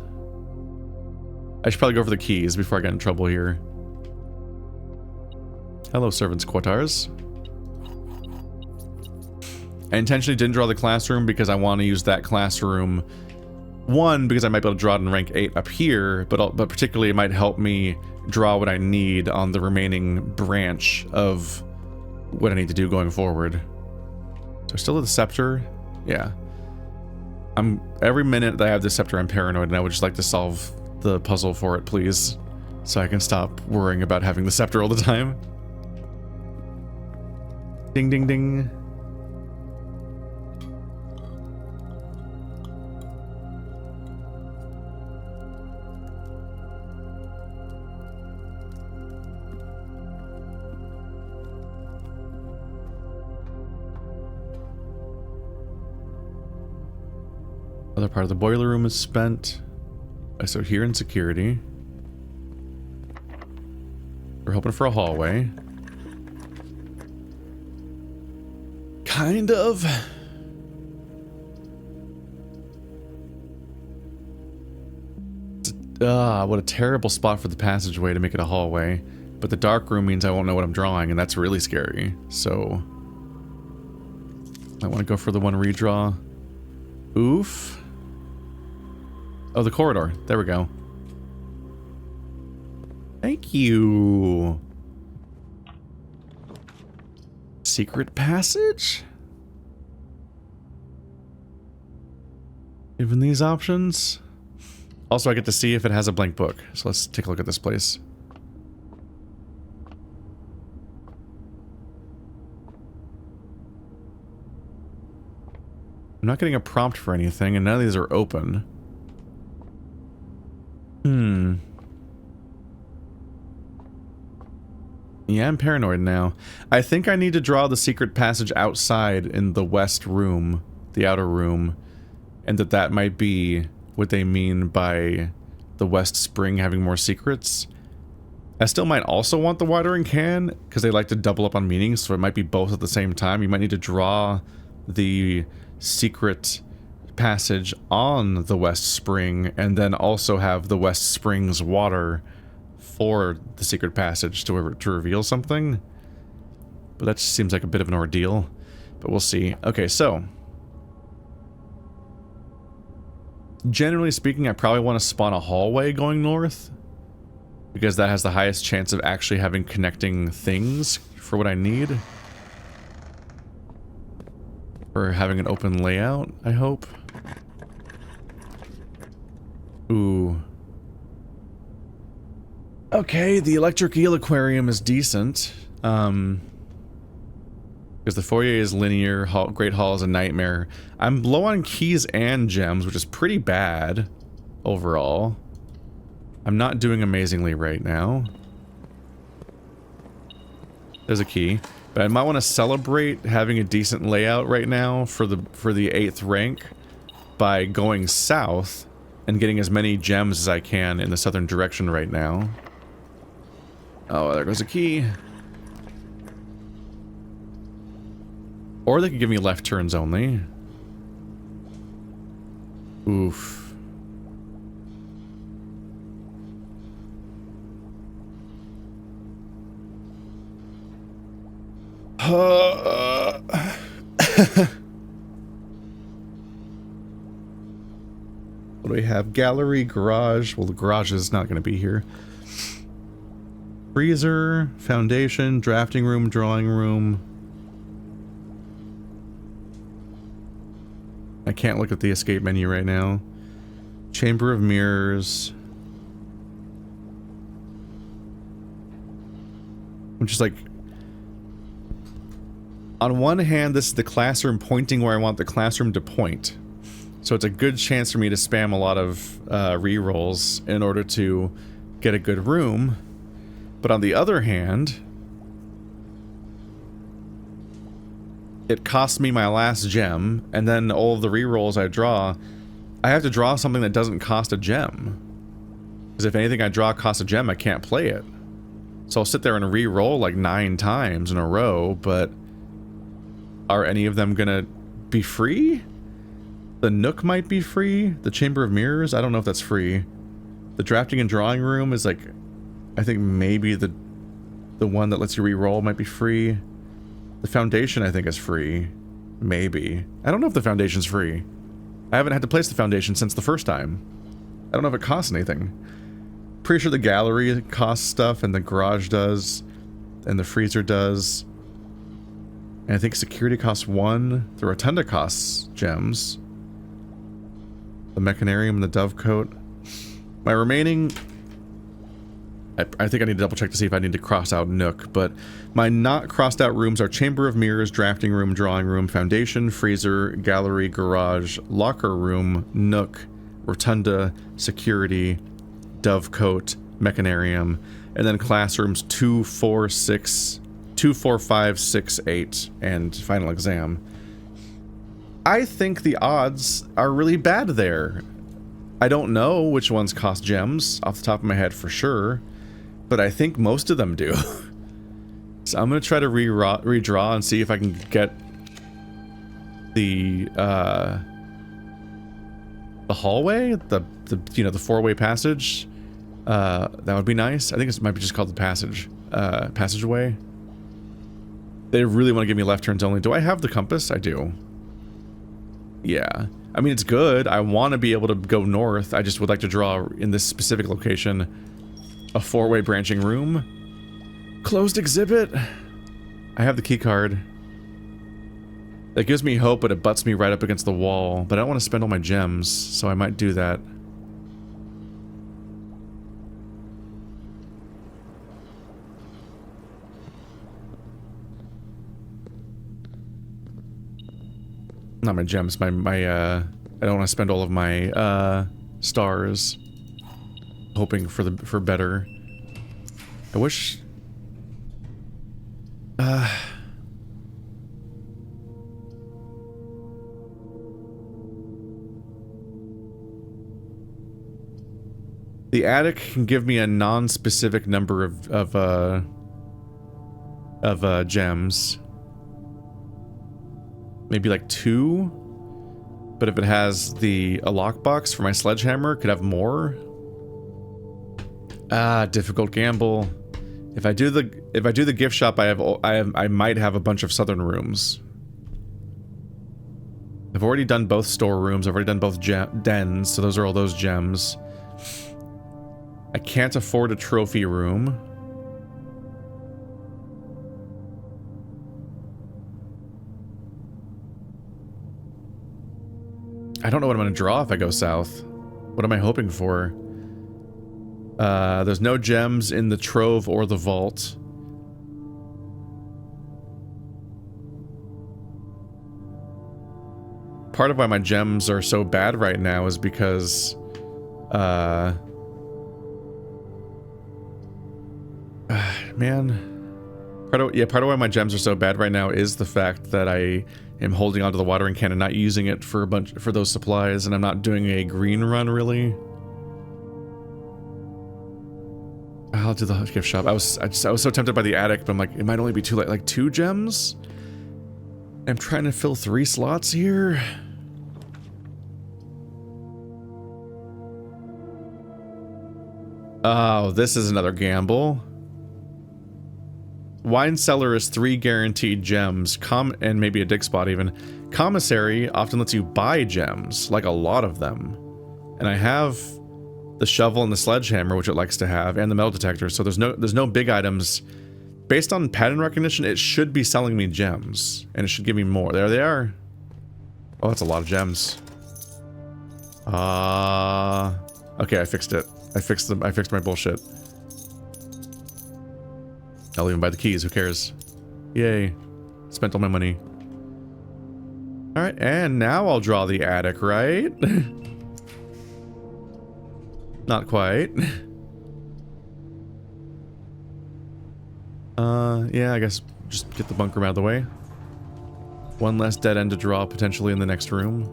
I should probably go for the keys before I get in trouble here. Hello, servants' quarters. I intentionally didn't draw the classroom because I want to use that classroom. One, because I might be able to draw it in rank 8 up here, but particularly it might help me draw what I need on the remaining branch of what I need to do going forward. So still the scepter? Yeah. Every minute that I have this scepter, I'm paranoid, and I would just like to solve the puzzle for it, please. So I can stop worrying about having the scepter all the time. Ding, ding, ding. Other part of the boiler room is spent. So here in security. We're hoping for a hallway. Kind of. What a terrible spot for the passageway to make it a hallway. But the dark room means I won't know what I'm drawing, and that's really scary. So I want to go for the one redraw. Oof. Oh, the corridor. There we go. Thank you. Secret passage? Given these options? Also, I get to see if it has a blank book. So let's take a look at this place. I'm not getting a prompt for anything, and none of these are open. Yeah, I'm paranoid now. I think I need to draw the secret passage outside in the west room, the outer room, and that might be what they mean by the west spring having more secrets. I still might also want the watering can, because they like to double up on meanings, so it might be both at the same time. You might need to draw the secret passage on the west spring, and then also have the west spring's water for the secret passage to reveal something. But that just seems like a bit of an ordeal. But we'll see. Okay, so generally speaking, I probably want to spawn a hallway going north, because that has the highest chance of actually having connecting things for what I need. Or having an open layout, I hope. Ooh. Okay, the electric eel aquarium is decent. Because the foyer is linear, Great Hall is a nightmare. I'm low on keys and gems, which is pretty bad overall. I'm not doing amazingly right now. There's a key. But I might want to celebrate having a decent layout right now for the 8th rank by going south and getting as many gems as I can in the southern direction right now. Oh, there goes a key. Or they could give me left turns only. Oof. What do we have? Gallery, garage. Well, the garage is not going to be here. Freezer, foundation, drafting room, drawing room. I can't look at the escape menu right now. Chamber of mirrors. I'm just like... On one hand, this is the classroom pointing where I want the classroom to point. So it's a good chance for me to spam a lot of rerolls in order to get a good room. But on the other hand, it costs me my last gem, and then all of the rerolls I draw, I have to draw something that doesn't cost a gem. Because if anything I draw costs a gem, I can't play it. So I'll sit there and re-roll like 9 times in a row, but are any of them gonna be free? The Nook might be free. The Chamber of Mirrors, I don't know if that's free. The Drafting and Drawing Room is like, I think maybe the one that lets you re-roll might be free. The Foundation I think is free. Maybe. I don't know if the Foundation's free. I haven't had to place the Foundation since the first time. I don't know if it costs anything. Pretty sure the Gallery costs stuff, and the Garage does, and the Freezer does. And I think Security costs 1. The Rotunda costs gems. The Mechanarium and the Dovecote. My remaining... I think I need to double check to see if I need to cross out Nook, but my not crossed out rooms are Chamber of Mirrors, Drafting Room, Drawing Room, Foundation, Freezer, Gallery, Garage, Locker Room, Nook, Rotunda, Security, Dovecote, Mechanarium, and then classrooms 2, 4, 5, 6, 8, and Final Exam. I think the odds are really bad there. I don't know which ones cost gems off the top of my head for sure, but I think most of them do. So I'm going to try to redraw and see if I can get the hallway, the you know, the 4-way passage. That would be nice. I think it might be just called the passageway. They really want to give me left turns only. Do I have the compass? I do. Yeah. I mean, it's good. I want to be able to go north. I just would like to draw in this specific location a 4-way branching room. Closed exhibit. I have the key card. That gives me hope, but it butts me right up against the wall. But I don't want to spend all my gems, so I might do that. Not my gems, I don't want to spend all of my stars hoping for better. I wish the attic can give me a non-specific number of gems. Maybe like 2, but if it has a lockbox for my sledgehammer, it could have more. Difficult gamble. If I do the gift shop, I might have a bunch of southern rooms. I've already done both storerooms. I've already done both dens, so those are all those gems. I can't afford a trophy room. I don't know what I'm going to draw if I go south. What am I hoping for? There's no gems in the trove or the vault. part of why my gems are so bad right now is because, man. Part of why my gems are so bad right now is the fact that I am holding onto the watering can and not using it for those supplies, and I'm not doing a green run really. I'll do the gift shop. I was so tempted by the attic, but I'm like, it might only be too late. Like 2 gems? I'm trying to fill 3 slots here. Oh, this is another gamble. Wine cellar is 3 guaranteed gems, and maybe a dig spot even. Commissary often lets you buy gems, like a lot of them. And I have the shovel and the sledgehammer, which it likes to have, and the metal detector, so there's no big items. Based on pattern recognition, it should be selling me gems, and it should give me more. There they are. Oh, that's a lot of gems. Okay, I fixed it. I fixed my bullshit. I'll even buy the keys, who cares? Yay. Spent all my money. Alright, and now I'll draw the attic, right? Not quite. Yeah, I guess just get the bunk room out of the way. One less dead end to draw potentially in the next room.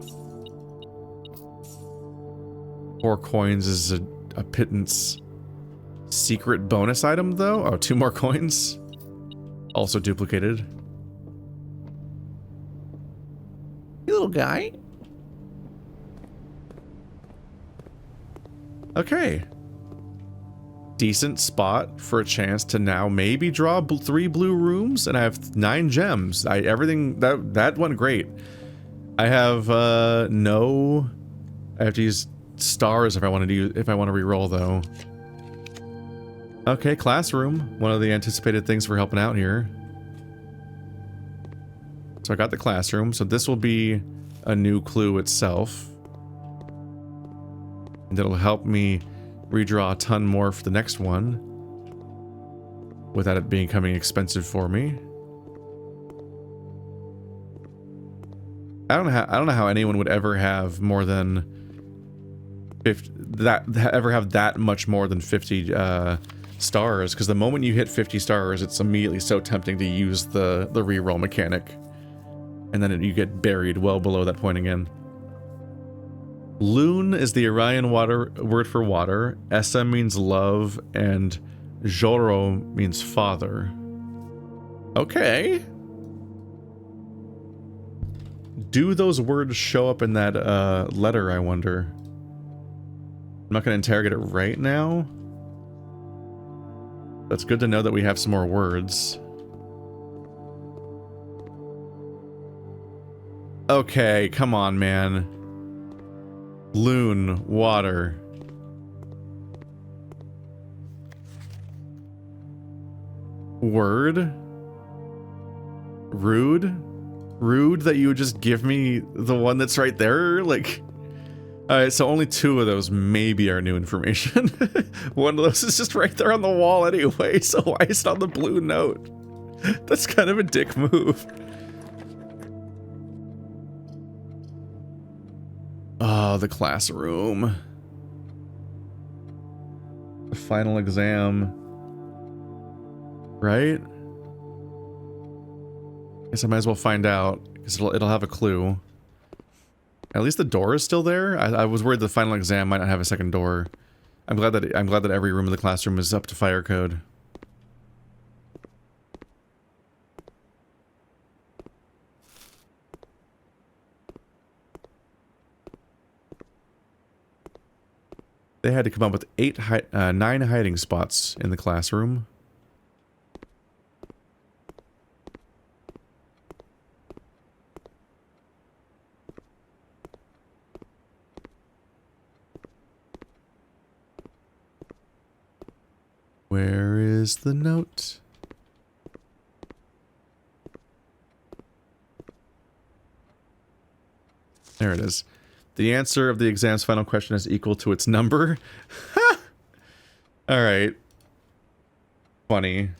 4 coins is a pittance. Secret bonus item, though? Oh, 2 more coins. Also duplicated. You little guy. Okay. Decent spot for a chance to now maybe draw 3 blue rooms, and I have 9 gems. Everything that went great. I have no. I have to use stars if I want to re-roll though. Okay, classroom. One of the anticipated things for helping out here. So I got the classroom. So this will be a new clue itself. And it'll help me redraw a ton more for the next one. Without it becoming expensive for me. I don't know how anyone would ever have more than 50, ever have that much more than 50 stars, because the moment you hit 50 stars, it's immediately so tempting to use the reroll mechanic, and then you get buried well below that point again. Loon is the Orion word for water. SM means love, and Joro means father. Okay. Do those words show up in that letter, I wonder? I'm not going to interrogate it right now. That's good to know that we have some more words. Okay, come on, man. Loon, water. Word? Rude? Rude that you would just give me the one that's right there? Like... Alright, so only 2 of those maybe are new information. One of those is just right there on the wall anyway, so why is it on the blue note? That's kind of a dick move. Oh, the classroom. The final exam. Right? Guess I might as well find out, because it'll have a clue. At least the door is still there. I was worried the final exam might not have a second door. I'm glad that every room in the classroom is up to fire code. They had to come up with 9 hiding spots in the classroom. Where is the note? There it is. The answer of the exam's final question is equal to its number. Alright. Funny.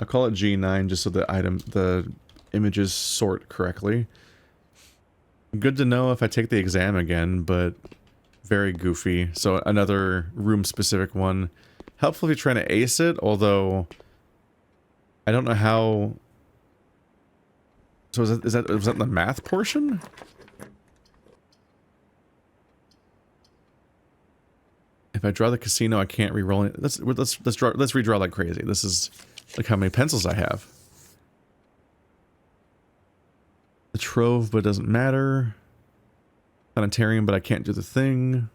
I'll call it G9 just so the images sort correctly. Good to know if I take the exam again, but very goofy. So another room-specific one. Helpful if you're trying to ace it, although I don't know how... So was that the math portion? If I draw the casino, I can't re-roll it. Let's redraw like crazy. This is like how many pencils I have. The trove, but it doesn't matter. Planetarium, but I can't do the thing.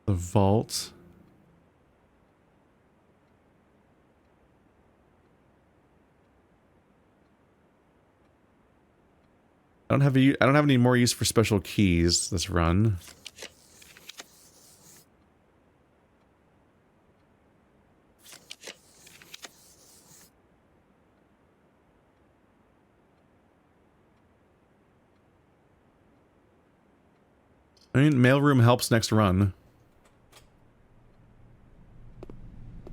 The vault. I don't have any more use for special keys this run. I mean, mailroom helps next run.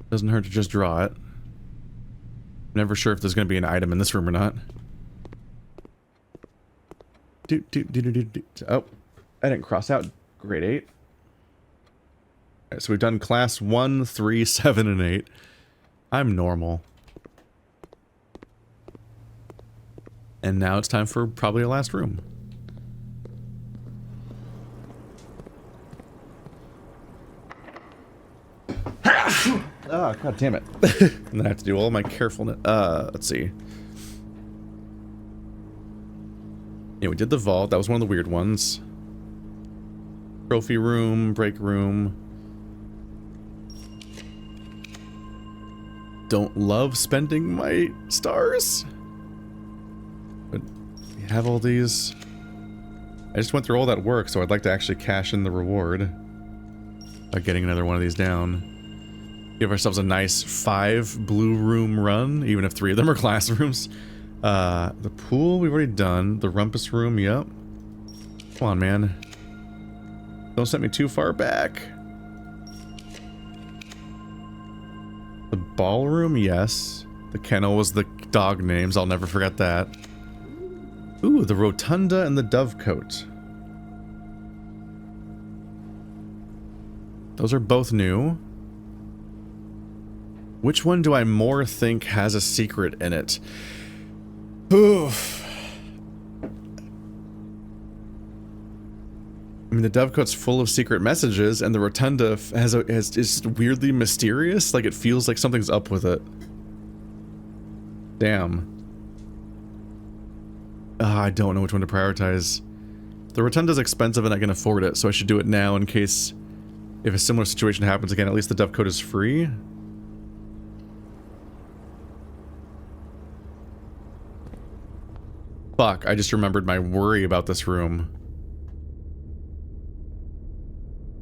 Doesn't hurt to just draw it. Never sure if there's going to be an item in this room or not. Oh, I didn't cross out grade 8. Alright, so we've done class 1, 3, 7, and 8. I'm normal. And now it's time for probably a last room. Oh, god damn it. And then I have to do all my carefulness. Let's see. Yeah, we did the vault. That was one of the weird ones. Trophy room, break room. Don't love spending my stars. But we have all these. I just went through all that work, so I'd like to actually cash in the reward by getting another one of these down. Give ourselves a nice 5 blue room run, even if 3 of them are classrooms. The pool we've already done. The rumpus room, yep. Come on, man. Don't send me too far back. The ballroom, yes. The kennel was the dog names. I'll never forget that. Ooh, the rotunda and the dovecote. Those are both new. Which one do I more think has a secret in it? Oof. I mean, the dovecote's full of secret messages, and the rotunda is just weirdly mysterious. Like, it feels like something's up with it. Damn. I don't know which one to prioritize. The rotunda's expensive and I can afford it, so I should do it now in case if a similar situation happens again. At least the dovecote is free. Fuck, I just remembered my worry about this room.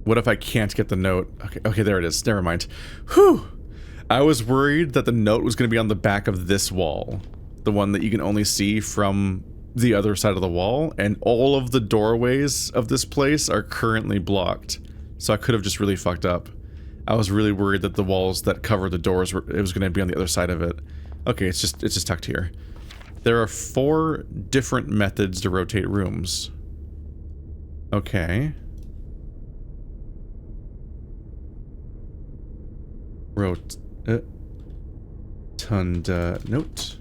What if I can't get the note? Okay, there it is. Never mind. Whew! I was worried that the note was going to be on the back of this wall. The one that you can only see from the other side of the wall, and all of the doorways of this place are currently blocked. So I could have just really fucked up. I was really worried that the walls that cover the doors it was going to be on the other side of it. Okay, it's just tucked here. There are 4 different methods to rotate rooms. Okay. Rotunda. Note.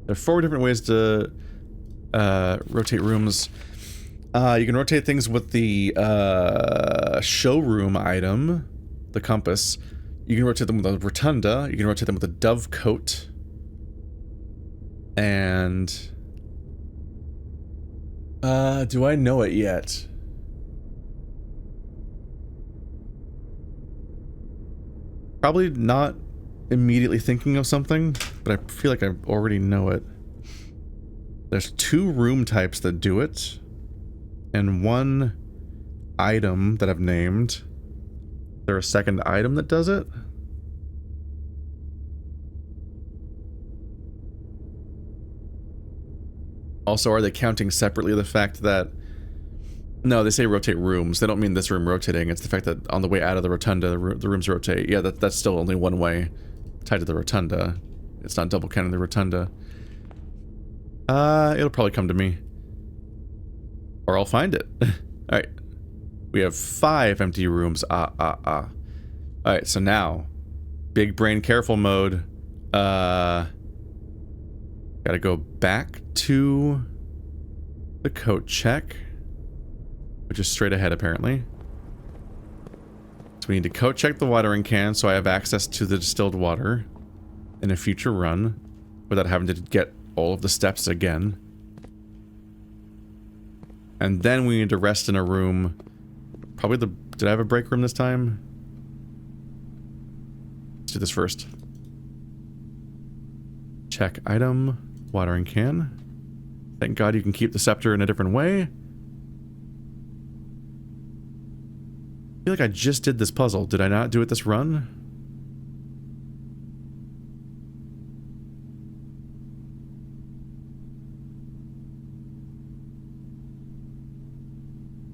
There are 4 different ways to rotate rooms. You can rotate things with the showroom item, the compass. You can rotate them with a rotunda. You can rotate them with a dovecote. And do I know it yet? Probably not immediately thinking of something, but I feel like I already know it. There's 2 room types that do it, and 1 item that I've named. Is there a second item that does it? Also, are they counting separately the fact that No, they say rotate rooms. They don't mean this room rotating. It's the fact that on the way out of the rotunda, the rooms rotate. Yeah, that's still only one way tied to the rotunda. It's not double counting the rotunda. It'll probably come to me. Or I'll find it. Alright. We have 5 empty rooms. Alright, so now, big brain careful mode. Gotta go back to the coat check, which is straight ahead apparently. So we need to coat check the watering can so I have access to the distilled water in a future run without having to get all of the steps again. And then we need to rest in a room. Probably the... Did I have a break room this time? Let's do this first. Check item. Watering can. Thank God you can keep the scepter in a different way. I feel like I just did this puzzle. Did I not do it this run?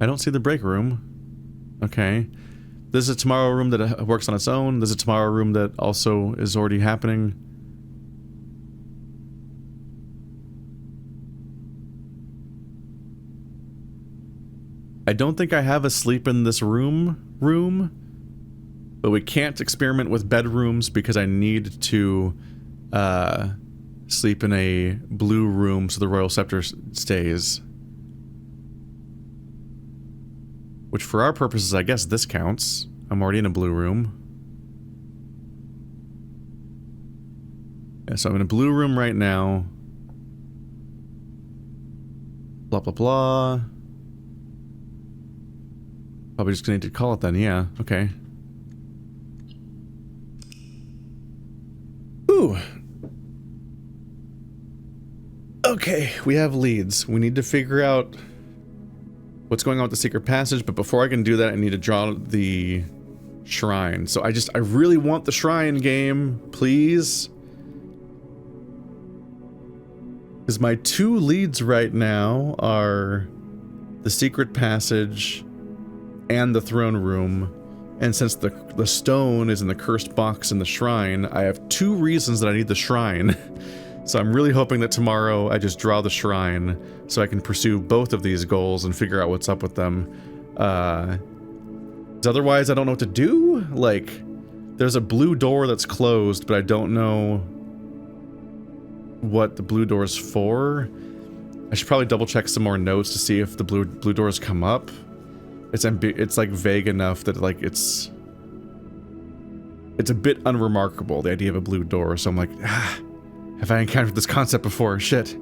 I don't see the break room. Okay. This is a tomorrow room that works on its own. There's a tomorrow room that also is already happening. I don't think I have a sleep in this room, but we can't experiment with bedrooms because I need to sleep in a blue room so the royal scepter stays. Which for our purposes, I guess this counts. I'm already in a blue room. Yeah, so I'm in a blue room right now. Blah, blah, blah. Probably just gonna need to call it then, yeah, okay. Ooh. Okay, we have leads. We need to figure out what's going on with the secret passage, but before I can do that, I need to draw the shrine. So I really want the shrine game, please. Because my 2 leads right now are the secret passage and the throne room. And since the stone is in the cursed box in the shrine, I have 2 reasons that I need the shrine. So I'm really hoping that tomorrow I just draw the shrine so I can pursue both of these goals and figure out what's up with them. 'Cause otherwise I don't know what to do. Like, there's a blue door that's closed, but I don't know what the blue door is for. I should probably double check some more notes to see if the blue doors come up. It's like vague enough that like it's a bit unremarkable, the idea of a blue door, so I'm like, have I encountered this concept before? Shit.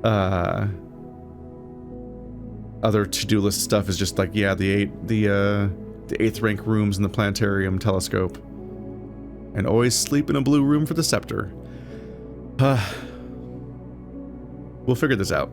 Other to-do list stuff is just like, yeah, the 8th rank rooms in the planetarium telescope. And always sleep in a blue room for the scepter. We'll figure this out.